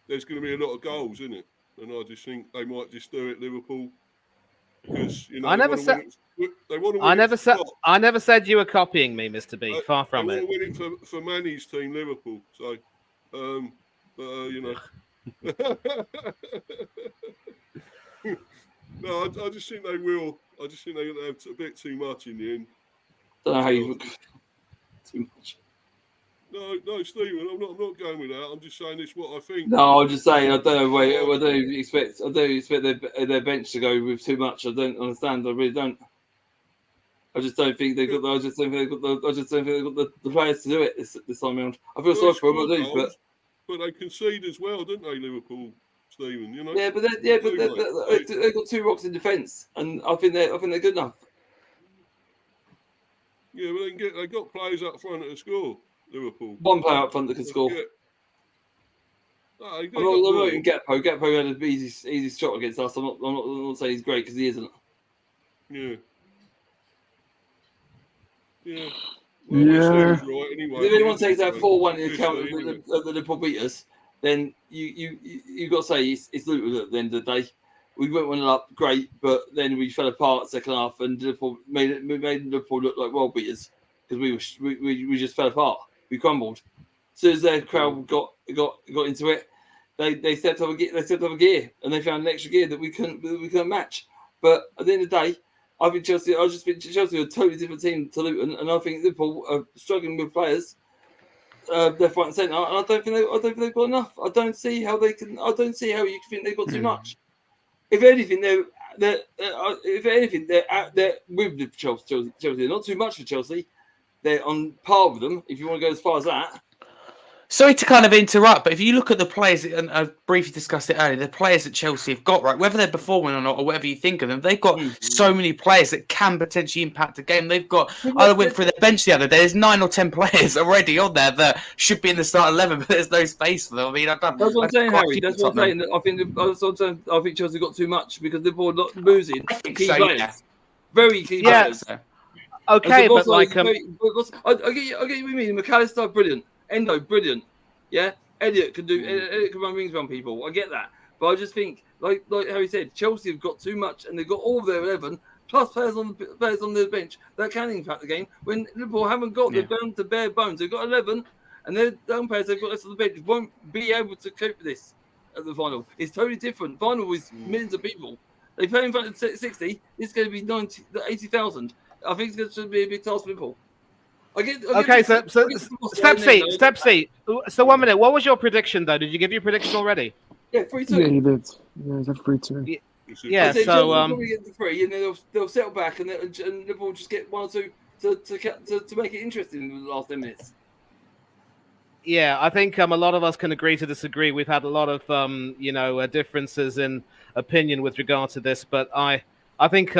there's going to be a lot of goals in it, and I just think they might just do it, Liverpool, because I never said. They want to win I never said you were copying me, Mr. B. Far from it. They want to win it for Manny's team, Liverpool. So, No, I just think they will. I just think they'll have a bit too much in the end. Don't know how you too much. No, Stephen, I'm not going with that. I'm just saying this what I think. No, I'm just saying I don't know. I don't expect their bench to go with too much. I don't understand. I really don't. I just don't think they've got. I just don't think they've got the players to do it this time around. I feel sorry for them, I do, but they concede as well, didn't they, Liverpool, Stephen? Yeah, but they've got 2 rocks in defence, and I think they're good enough. Yeah, but they got players up front to score. Liverpool. 1 player up front that can score. I'm not even Gakpo. Gakpo had an easy shot against us. I'm not saying he's great because he isn't. Yeah. Yeah. Right, anyway. If anyone takes out 4-1 in the account of the Liverpool beat us, then you got to say it's Luton at the end of the day. We went 1 up, great, but then we fell apart second half, and Liverpool made Liverpool look like world beaters because we just fell apart. We crumbled. As soon as their crowd got into it, they stepped up a gear, and they found an extra gear that we couldn't match. But at the end of the day, I think Chelsea are a totally different team to Luton, and I think Liverpool are struggling with players. They're front and centre, and I don't think they've got enough. I don't see how you can think they've got too much. If anything, they're with Chelsea. Not too much for Chelsea. They're on par with them. If you want to go as far as that. Sorry to kind of interrupt, but if you look at the players, and I briefly discussed it earlier, the players that Chelsea have got, right, whether they're performing or not, or whatever you think of them, they've got so many players that can potentially impact a game. They've got, I went through their bench the other day, there's 9 or 10 players already on there that should be in the start 11, but there's no space for them. I mean, That's what I'm saying, Harry. That's what I'm saying. I think Chelsea got too much because they're losing key players. Yeah. Very key players. Okay, but like, I get you what you mean. McAllister, brilliant. Endo, brilliant. Yeah, Elliot can run rings around people. I get that, but I just think, like Harry said, Chelsea have got too much, and they've got all their 11 plus players on the bench that can impact the game. When Liverpool haven't got, they're bound to bare bones. They've got 11, and their own players they've got less on the bench won't be able to cope with this at the final. It's totally different. Final is millions of people. They play in front of 60. It's going to be 80,000. I think it's going to be a big task for Liverpool. Step C. So 1 minute. What was your prediction, though? Did you give your prediction already? Yeah, 3-2. Yeah, he did. Yeah, he said 3-2. Yeah, so probably get the 3, and then they'll settle back, and Liverpool just get 1 or 2 to make it interesting in the last 10 minutes. Yeah, I think a lot of us can agree to disagree. We've had a lot of differences in opinion with regard to this, but I think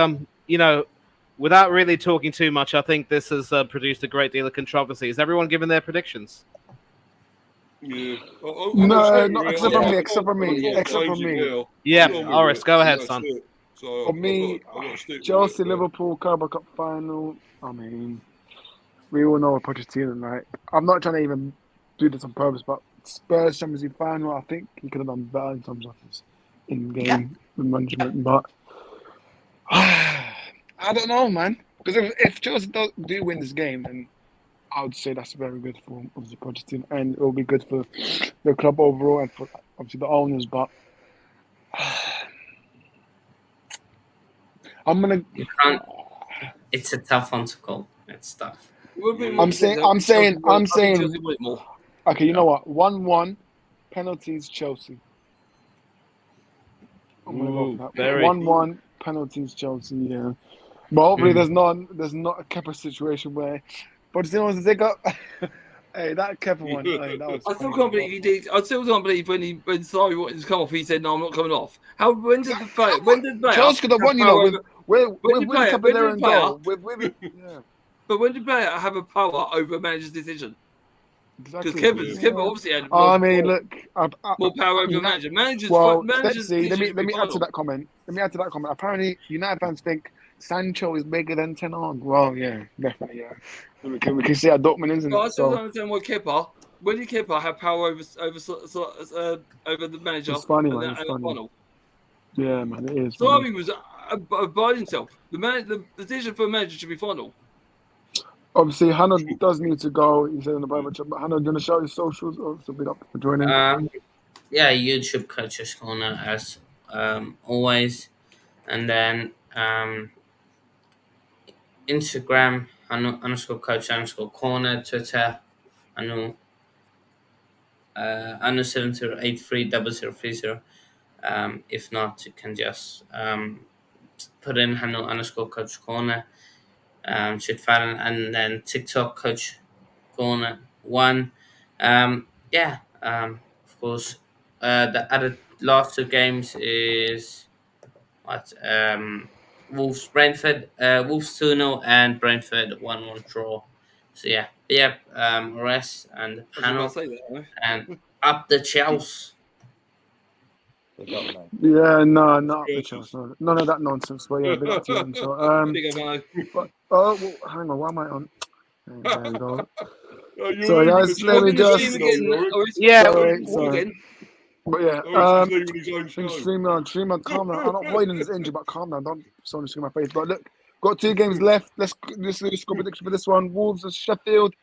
without really talking too much, I think this has produced a great deal of controversy. Is everyone giving their predictions? Yeah. No, not except for me. Yeah, Oris, go ahead, son. So For me, Chelsea Liverpool Carabao Cup final. I mean, we all know Pochettino, right? I'm not trying to even do this on purpose, but Spurs Champions League final, I think he could have done better in terms of his in-game management, but I don't know, man. Because if Chelsea do win this game, then I would say that's very good for obviously Pochettino, and it will be good for the club overall and for obviously the owners. But I'm gonna. It's a tough one to call. It's tough. I'm saying. Okay, you know what? 1-1 penalties Chelsea. I'm gonna go for that. 1-1 penalties Chelsea. Yeah, but hopefully there's not a Kepa situation where. But you know what they got? Hey, that Kepa one. Hey, that was I still can't believe he did. I still can't believe when Sarri wanted to come off, he said, "No, I'm not coming off." When did the player? Chelsea could have won, you know, with Kepa there and goal. Yeah. But when did player have a power over a manager's decision? Exactly. Because Kepa obviously had more power over the manager. Managers. Let me add to that comment. Apparently, United fans think Sancho is bigger than Ten Hag. Well, yeah, definitely, yeah. We can see at Dortmund, isn't it? I still don't understand why Kepa. When did Kepa have power over the manager? It's funny, man. It's funny. Final? Yeah, man, it is. Sarri was by himself. The decision for a manager should be final. Obviously, Hannah does need to go. He said in the Bible chat, but Hannah, do you want to shout his socials? Also, big up for joining. Yeah, YouTube Coaches Corner as always, and then Instagram _coach_corner, Twitter anu 70830030. If not, you can just put in Hanu _coach corner. Should find, and then TikTok Coach Corner 1. Of course, the other last 2 games is Wolves Brentford, Wolves 2-0 and Brentford 1-1 draw. So rest and the panel and up the Chelsea. Yeah, no, not the Chelsea. None of that nonsense. But yeah, big up to him. So hang on, why am I on? There we go. So guys, let me just sorry. But yeah, streamer, calm down. I'm not avoiding this injury, but calm down. Don't someone scream my face. But look, got 2 games left. Let's do score prediction for this one. Wolves and Sheffield.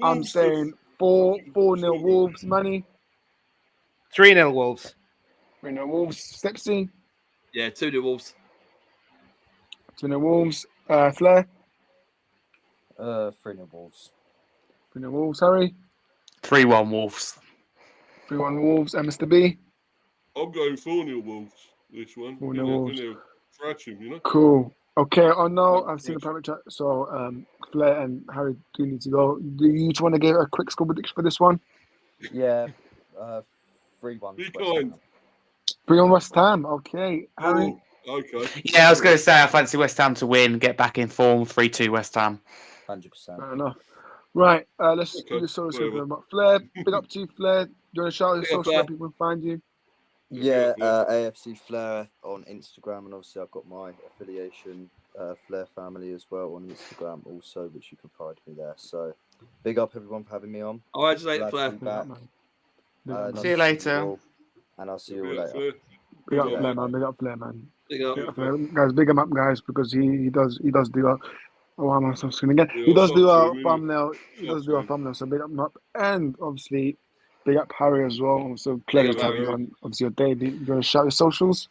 I'm saying 4-0 Wolves. Manny. 3-0 Wolves. 3-0 Wolves. Stepsy. Yeah, 2-0 Wolves. 2-0 Wolves. Flair. 3-0 Wolves. 3-0 Wolves. Harry. 3-1 Wolves. 3-1 Wolves. And Mr. B. I'm going 4-0 Wolves. This one. 4-0 Wolves. Scratch him, you know. Cool. Okay. Oh no, I've seen the private chat. So Flair and Harry do need to go. Do you each want to give a quick score prediction for this one? Yeah, 3-1 Be to West kind. Ham. Bring on West Ham. Okay, Harry. Oh, okay. Yeah, I was going to say I fancy West Ham to win, get back in form. 3-2 West Ham. 100%. Fair enough. Right, let's Okay, do this solo whatever. about Flair. Big up to you, Flair. Do you want to shout out your Big up, social Flair. where people can find you? Yeah, AFC Flair on Instagram, and obviously I've got my affiliation, Flair Family, as well on Instagram, also, which you can find me there. So, big up everyone for having me on. All right, just Glad later, to Flair. be Big up, back. man. Big up, Nice See you to later. all, and I'll see you all Yeah, later. fair. Big up Good Flair, on, man. Big up Flair, man. Big up. Big up Flair. Guys, big him up, guys, because he does do a. Oh, why am I so screen again? Yeah, He does do sub to our him, innit? thumbnail. He Sub does to do our him. thumbnail. So big up him up, and obviously big up Harry as well. So Big pleasure up, to have you Harry. on. Obviously your day. Do you want to shout your socials?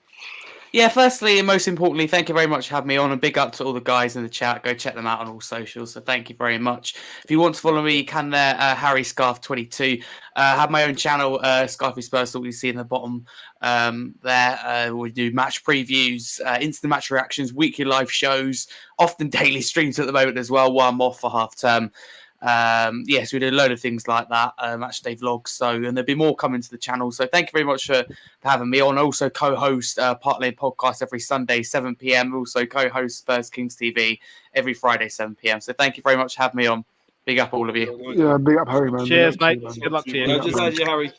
Yeah, firstly and most importantly, thank you very much for having me on, and big up to all the guys in the chat. Go check them out on all socials. So thank you very much. If you want to follow me, you can there, Harry Scarf 22. Have my own channel, Scarfy Spurs, that you see in the bottom there. We do match previews, instant match reactions, weekly live shows, often daily streams at the moment as well, while I'm off for half term. Yes, we do a load of things like that, match day vlogs. So, and there'll be more coming to the channel. So thank you very much for having me on. Also co-host Part Lane Podcast every Sunday 7 p.m. Also co-host Spurs Kings TV every Friday 7 p.m. So thank you very much for having me on. Big up all of you. Yeah, big up Harry, man. Cheers, Big up mate. to you, Good luck to you. Big No, up, just man. add you, Harry.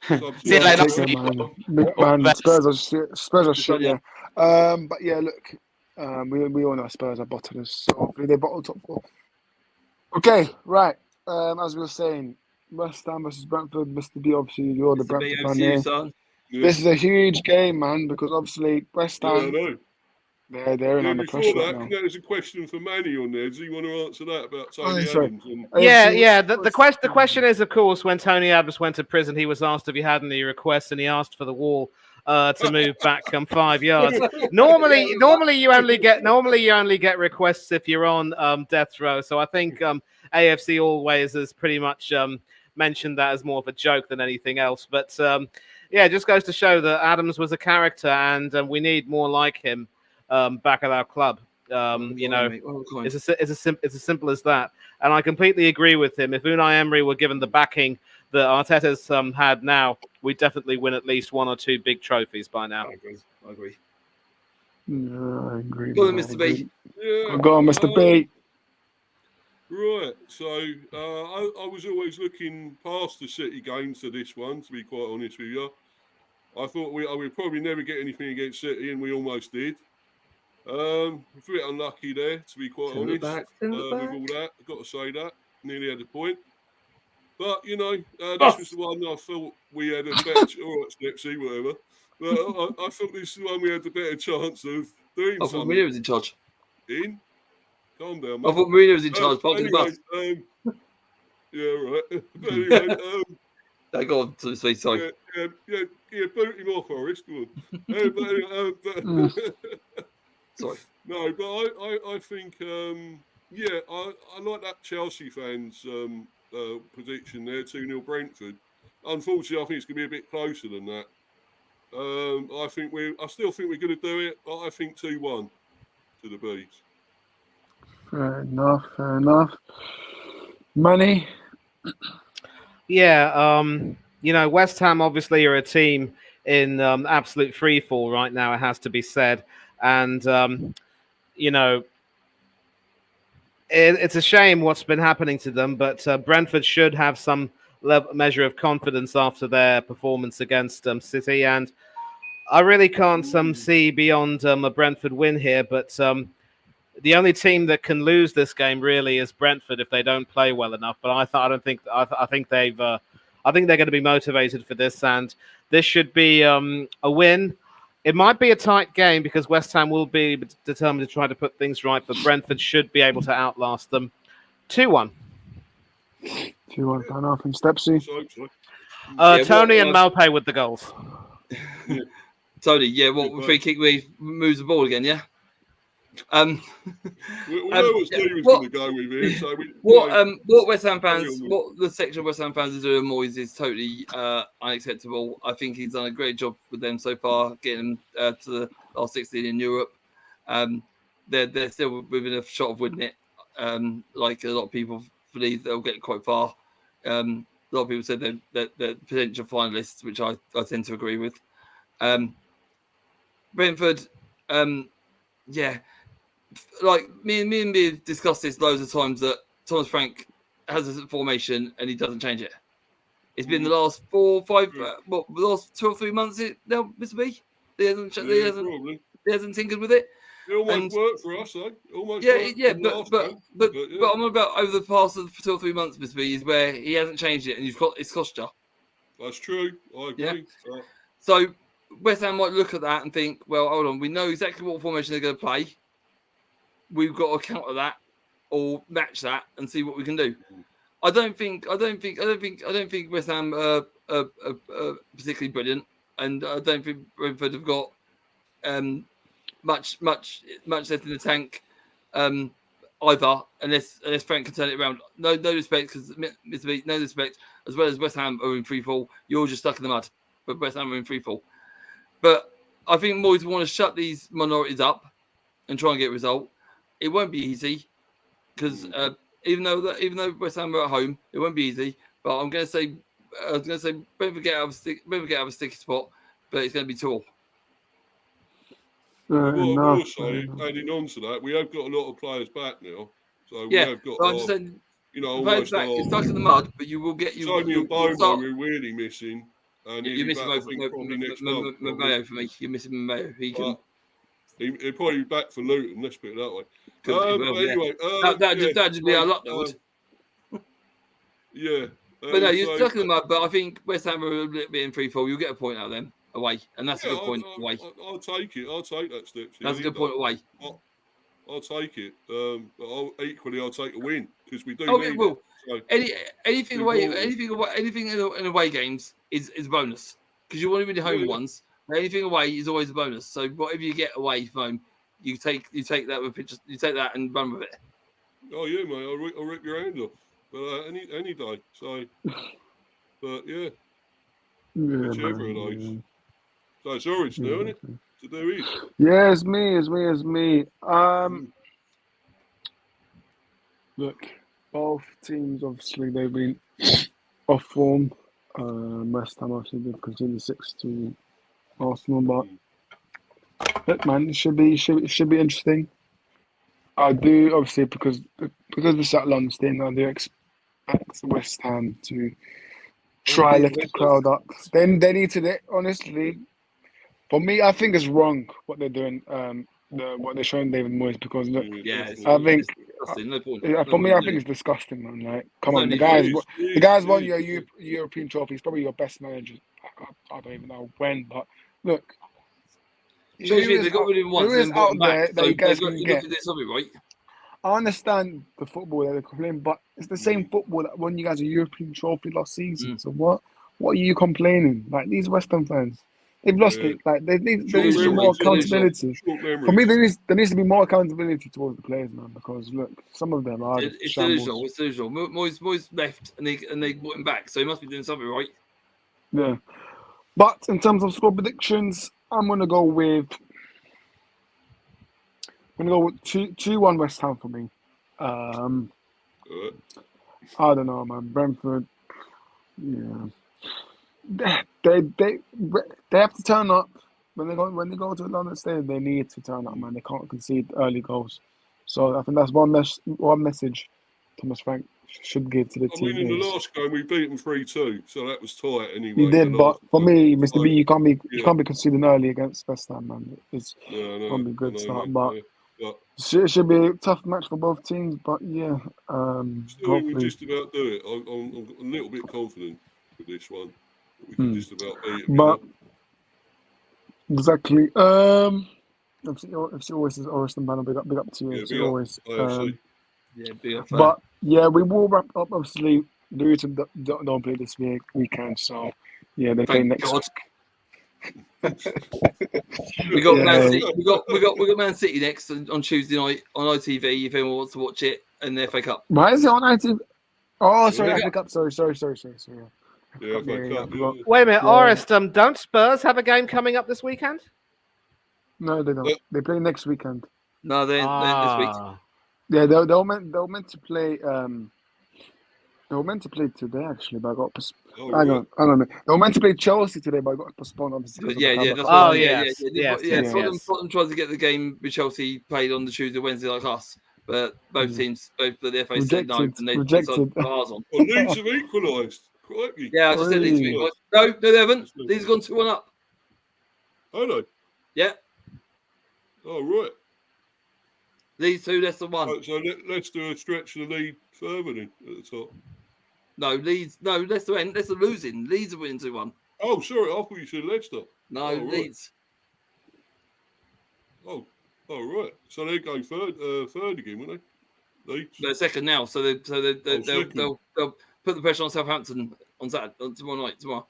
See you Yeah, later. take care, man. Big up, All the man. best. Spurs are Just shit, on yeah. But yeah, look, we all know Spurs are bottomless, so hopefully they bottle top four. Okay, right. As we were saying, West Ham versus Brentford. Mr. B, obviously you're the It's a big Brentford fan MC, here. son. Yeah, This is a huge game, man, because obviously West yeah, I Ham know. they're in Yeah, under before pressure right that, now. there's a question for Manny on there. Does he want to answer that about Oh, Tony sorry. Adams? And Yeah, AFC, yeah. The question is, of course, when Tony Adams went to prison, he was asked if he had any requests, and he asked for the wall to move back 5 yards. Normally you only get requests if you're on death row. So I think AFC always has pretty much mentioned that as more of a joke than anything else. But yeah, it just goes to show that Adams was a character, and we need more like him back at our club. You know, it's as simple as that. And I completely agree with him. If Unai Emery were given the backing that Arteta's had now, we'd definitely win at least 1 or 2 big trophies by now. I agree. Yeah, I agree. Go on, man, I Mr. B. agree. yeah, Go on, Mr. B. right. So I was always looking past the City games to this one. To be quite honest with you, I thought we'd probably never get anything against City, and we almost did. A bit unlucky there, to be quite honest. With all that, I've got to say that. Nearly had a point. But, you know, this was the one I thought we had a better... all right, Stepsy, whatever. But I thought this is the one we had the better chance of doing I thought something Mourinho was in charge. in. Calm down, I mate. thought Mourinho was in charge. Parking the Anyway, bus. yeah, right. But anyway, They go on to the sweet side. yeah, boot him off, Horace. Go on. But Sorry. no, but I think, yeah, I like that Chelsea fans' prediction there, 2-0 Brentford. Unfortunately, I think it's going to be a bit closer than that. I still think we're going to do it, but I think 2-1 to the Bees. Fair enough. Money. Yeah, you know, West Ham obviously are a team in absolute free fall right now, it has to be said. And, you know, it's a shame what's been happening to them, but Brentford should have some measure of confidence after their performance against City. And I really can't see beyond a Brentford win here, but the only team that can lose this game really is Brentford if they don't play well enough. But I think they're going to be motivated for this, and this should be a win. It might be a tight game because West Ham will be determined to try to put things right, but Brentford should be able to outlast them. 2-1. 2-1, fair enough. And Stepsy. Tony and Malpay with the goals. Tony, yeah, what free kick moves the ball again, yeah? We know what Stephen's going to go with here. So what West Ham fans, what the section of West Ham fans are doing, Moyes, is totally unacceptable. I think he's done a great job with them so far, getting them to the last 16 in Europe. They're still within a shot of winning it. Like a lot of people believe they'll get quite far. lot of people said they're potential finalists, which I tend to agree with. Brentford, yeah, like me and me have discussed this loads of times that Thomas Frank has a formation and he doesn't change it. It's been the last 4 or 5, the last 2 or 3 months now, Mr. B. He hasn't tinkered with it. It almost worked for us, though. Almost but I'm about over the past 2 or 3 months, Mr. B, is where he hasn't changed it and it's cost you. That's true. I agree. Yeah. So West Ham might look at that and think, well, hold on, we know exactly what formation they're going to play. We've got to counter that or match that and see what we can do. I don't think West Ham are particularly brilliant, and I don't think Brentford have got much left in the tank either, unless Frank can turn it around. No respect, because Mr. B, no respect. As well as West Ham are in free fall, you're just stuck in the mud. But West Ham are in free fall. But I think Moyes want to shut these minorities up and try and get a result. It won't be easy because even though West Ham are at home, it won't be easy. But I was going to say Brentford get out of a sticky spot, but it's going to be 2-2. What I will say, adding on to that, we have got a lot of players back now, so we have got. I'm just saying, almost back, you're stuck in the mud, but you will get. It's only a Bomo we're really missing, and you're missing Mayo for me. You're missing Mayo. He'll probably be back for Luton. Let's put it that way. Anyway, that'd just be our luck, though. Yeah. But no, you're stuck in the mud. But I think West Ham are a little bit in free fall. You'll get a point out of them away, and that's a good point away. I'll take it. I'll take that step. That's a good point away. I'll take it. But I'll take a win because we do. Oh, it will. So anything in away games is a bonus because you want to win the home ones. But anything away is always a bonus. So whatever you get away from home, you take that with pictures. You take that and run with it. Oh yeah, mate. I'll rip your hand off. But any day. So, but yeah, whichever of those. So it's Orange now, isn't it? To do it. Yeah, it's me. Look, both teams obviously they've been off form. West Ham obviously they've conceded 6 to Arsenal, but look, man, it should be interesting. I do obviously because we're sat London staying, I do expect West Ham to try lift the crowd up. Then they need to honestly. For me, I think it's wrong what they're doing. What they're showing David Moyes because look, I think for me, I think it's disgusting, man. Like, come on, the guy's won your European trophy. He's probably your best manager. I don't even know when, but look, they got rid of him once. Who is out there that you guys can get? Right? I understand the football that they're complaining, but it's the same football that won you guys a European trophy last season. So what are you complaining? Like these West Ham fans. They've lost it. Like there needs to be more accountability. For me, there needs to be more accountability towards the players, man. Because look, some of them are. It's delusional. Moyes left, and they brought him back, so he must be doing something right. Yeah, but in terms of score predictions, I'm gonna go with 2-1 West Ham for me. I don't know, man. Brentford. Yeah. They have to turn up when they go to London Stadium. They need to turn up, man. They can't concede early goals. So I think that's one message Thomas Frank should give to the team. I mean, in the last game we beat them 3-2, so that was tight anyway. He did, but for me, Mr. B, you can't be conceding early against West Ham, man. It's gonna be a good start, but it should be a tough match for both teams. But yeah, still, we just about do it. I'm a little bit confident with this one. We can just about beat it. But exactly. FC always is Orison Banner. Big up to you. FC always. Big up. But yeah, we will wrap up. Obviously, Luton don't play this weekend, so yeah, they play next week. We got Man City. We got Man City next on Tuesday night on ITV. If anyone wants to watch it, and the FA Cup. Why is it on ITV? Oh, sorry, FA Cup. Sorry. Yeah, Wait a minute, Orest, don't Spurs have a game coming up this weekend? No, they don't. They play next weekend. No, they're this week. Yeah, they're meant to play. They were meant to play today, actually, but I got Oh, hang right. on, hang on. They were meant to play Chelsea today, but I got postponed, obviously, because of the Yeah, cover. that's Oh, what. yes, yes, yes, yes. Tottenham tried to get the game with Chelsea played on the Tuesday, Wednesday like us, but both teams, both the FA said no, Rejected, and they decided to rejected. put ours on. Well, Leeds have equalised. Crikey. Yeah, I just said Leeds. Oi. No, they haven't. Leeds have gone 2-1 up. Oh, no. Yeah, Oh, right. Leeds 2, Leicester 1. Right, so let's do a stretch of the lead further then at the top. No, Leicester ain't. Leicester losing. Leeds are winning 2-1. Oh, sorry. I thought you said Leicester. No, Oh, right. Leeds. Oh, right. So they're going third again, weren't they? Leeds. They're second now, so they'll Second. put the pressure on Southampton on Saturday, tomorrow night. Oh,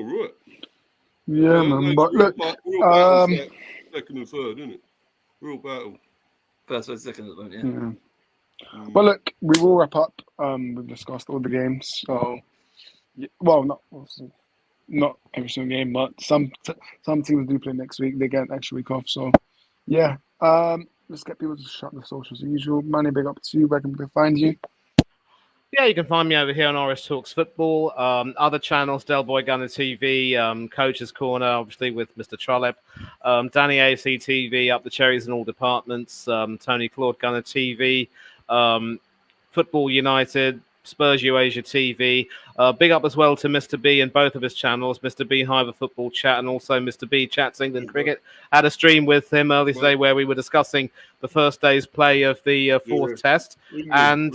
right. Yeah, man. That's But real look, battle for that second and third, isn't it? Real battle. First and second at the moment, yeah. But look, we will wrap up. We've discussed all the games, so well, not every single game, but some teams do play next week. They get an extra week off, so yeah. Let's get people to shut the socials as usual. Manny, big up to you. Where can people find you? Yeah, you can find me over here on Oris Talks Football. Other channels, Del Boy Gunner TV, Coach's Corner, obviously with Mr. Trollop, Danny AC TV, Up the Cherries in all departments, Tony Claude Gunner TV, Football United, Spurs Eurasia TV. Big up as well to Mr. B and both of his channels, Mr. B Hyper Football Chat and also Mr. B Chats England Cricket. Had a stream with him earlier today where we were discussing the first day's play of the fourth test. And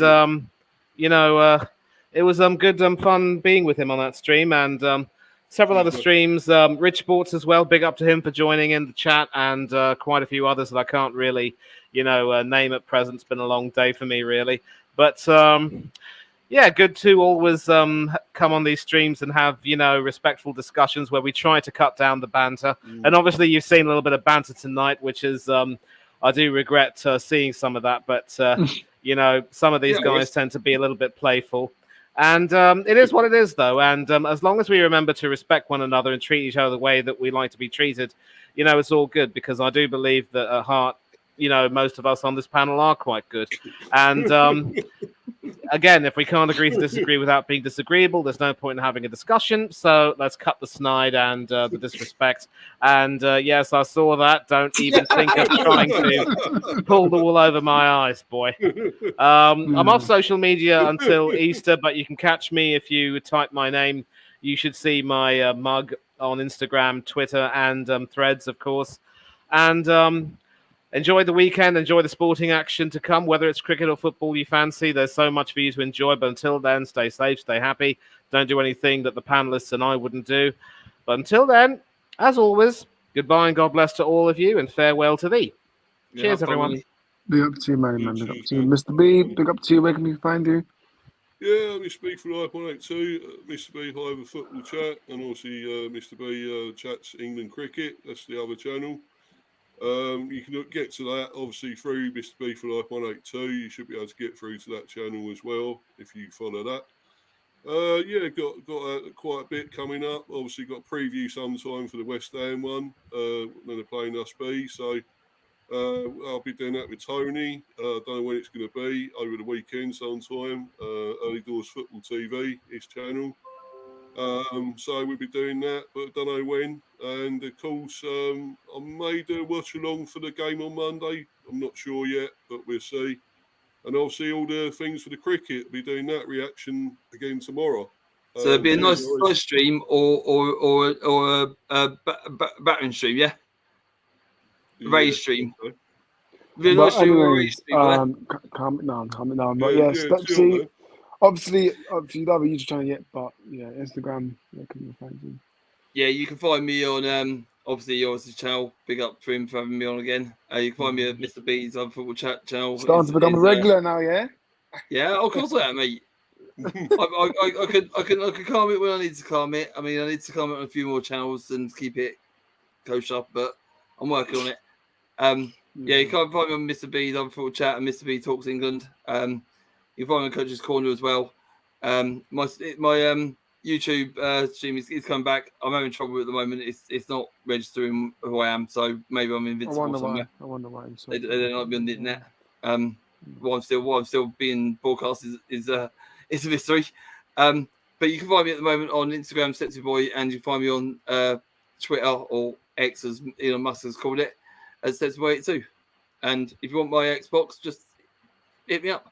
it was good fun being with him on that stream and several other streams. Rich Sports as well. Big up to him for joining in the chat and quite a few others that I can't really, name at present. It's been a long day for me, really. But yeah, good to always come on these streams and have, respectful discussions where we try to cut down the banter. And obviously you've seen a little bit of banter tonight, which is, I do regret seeing some of that, but, some of these guys tend to be a little bit playful. And it is what it is, though. And as long as we remember to respect one another and treat each other the way that we like to be treated, it's all good, because I do believe that at heart, most of us on this panel are quite good. And again, if we can't agree to disagree without being disagreeable, there's no point in having a discussion. So let's cut the snide and the disrespect. And yes, I saw that. Don't even think of trying to pull the wool over my eyes, boy. I'm off social media until Easter, but you can catch me if you type my name. You should see my mug on Instagram, Twitter, and Threads, of course. And enjoy the weekend. Enjoy the sporting action to come, whether it's cricket or football you fancy. There's so much for you to enjoy. But until then, stay safe, stay happy. Don't do anything that the panelists and I wouldn't do. But until then, as always, goodbye and God bless to all of you and farewell to thee. Cheers, everyone. Big up to you, man. Big up to you. Mr. B, big up to you. Where can we find you? Yeah, Mr. B for Life 182, Mr. B Hyper Football Chat, and obviously Mr. B Chats England Cricket. That's the other channel. You can get to that obviously through Mr. B for Life 182. You should be able to get through to that channel as well if you follow that. Yeah, got quite a bit coming up. Obviously got a preview sometime for the West Ham one when they're playing us B. So I'll be doing that with Tony. I don't know when it's going to be, over the weekend sometime. Early Doors Football TV, his channel. So we'll be doing that, but I don't know when. And of course, I may do a watch along for the game on Monday. I'm not sure yet, but we'll see. And obviously, all the things for the cricket, we'll be doing that reaction again tomorrow. So there'll be a nice stream or a battering stream, yeah? Raise stream. Okay. But anyways, calm it down. But yeah, Stepsy. Obviously, you don't have a YouTube channel yet, but yeah, Instagram. Where can you find you? Yeah, you can find me on obviously yours channel. Big up to him for having me on again. You can find me at Mr. B's on Football Chat channel. Starting to become a regular now, yeah. Yeah, of course I am, mate. I can calm it when I need to calm it. I mean, I need to calm it on a few more channels and keep it kosher, but I'm working on it. Yeah, you can find me on Mr. B's on Football Chat and Mr. B Talks England. You can find me on Coach's Corner as well. My YouTube stream is coming back. I'm having trouble at the moment. It's not registering who I am, so maybe I'm invincible somewhere. I wonder why. They don't like me on the internet. why I'm still being broadcast is a mystery. But you can find me at the moment on Instagram, Sexy Boy, and you can find me on Twitter, or X as Elon Musk has called it, as Sexy Boy 82. And if you want my Xbox, just hit me up.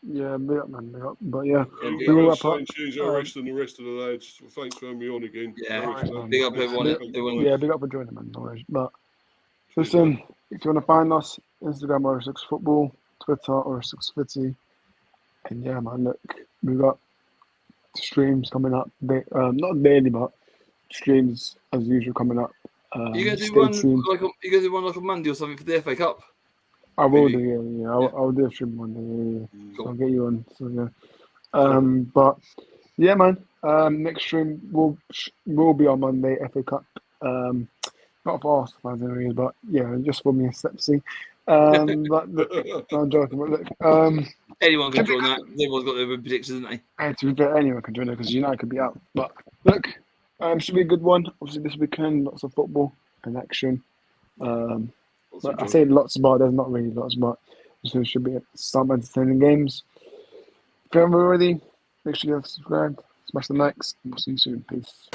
Yeah, big up, man. Big up. But yeah, And we will wrap up. saying cheers, Arrest, and the rest of the lads. Well, thanks for having me on again. Yeah, Arrest, man. big up thanks, everyone. thanks, everyone. guys. Yeah, big up for joining, man. No worries. But Cheers, listen, if you want to find us, Instagram or 6 Football, Twitter or 650. And yeah, man, look, we got streams coming up. Not daily, but streams as usual coming up. You gonna do stay one tuned. like a Monday or something for the FA Cup? I will do, maybe. yeah. I'll do a stream one day. Yeah. So Cool. I'll get you on. So yeah. But yeah, man. Next stream will be on Monday, FA Cup. Not for Arsenal fans anyways, but yeah, just for me and Stepsy. But look, no, I'm joking. But look, Anyone can join that. Everyone's got their predictions, haven't they? to be fair, anyone can join it because United could be out. But look, should be a good one. Obviously, this weekend, lots of football and action. But I say lots, but there's not really lots, but so it should be some entertaining games. If you haven't already, make sure you have subscribed, smash the likes, and we'll see you soon. Peace.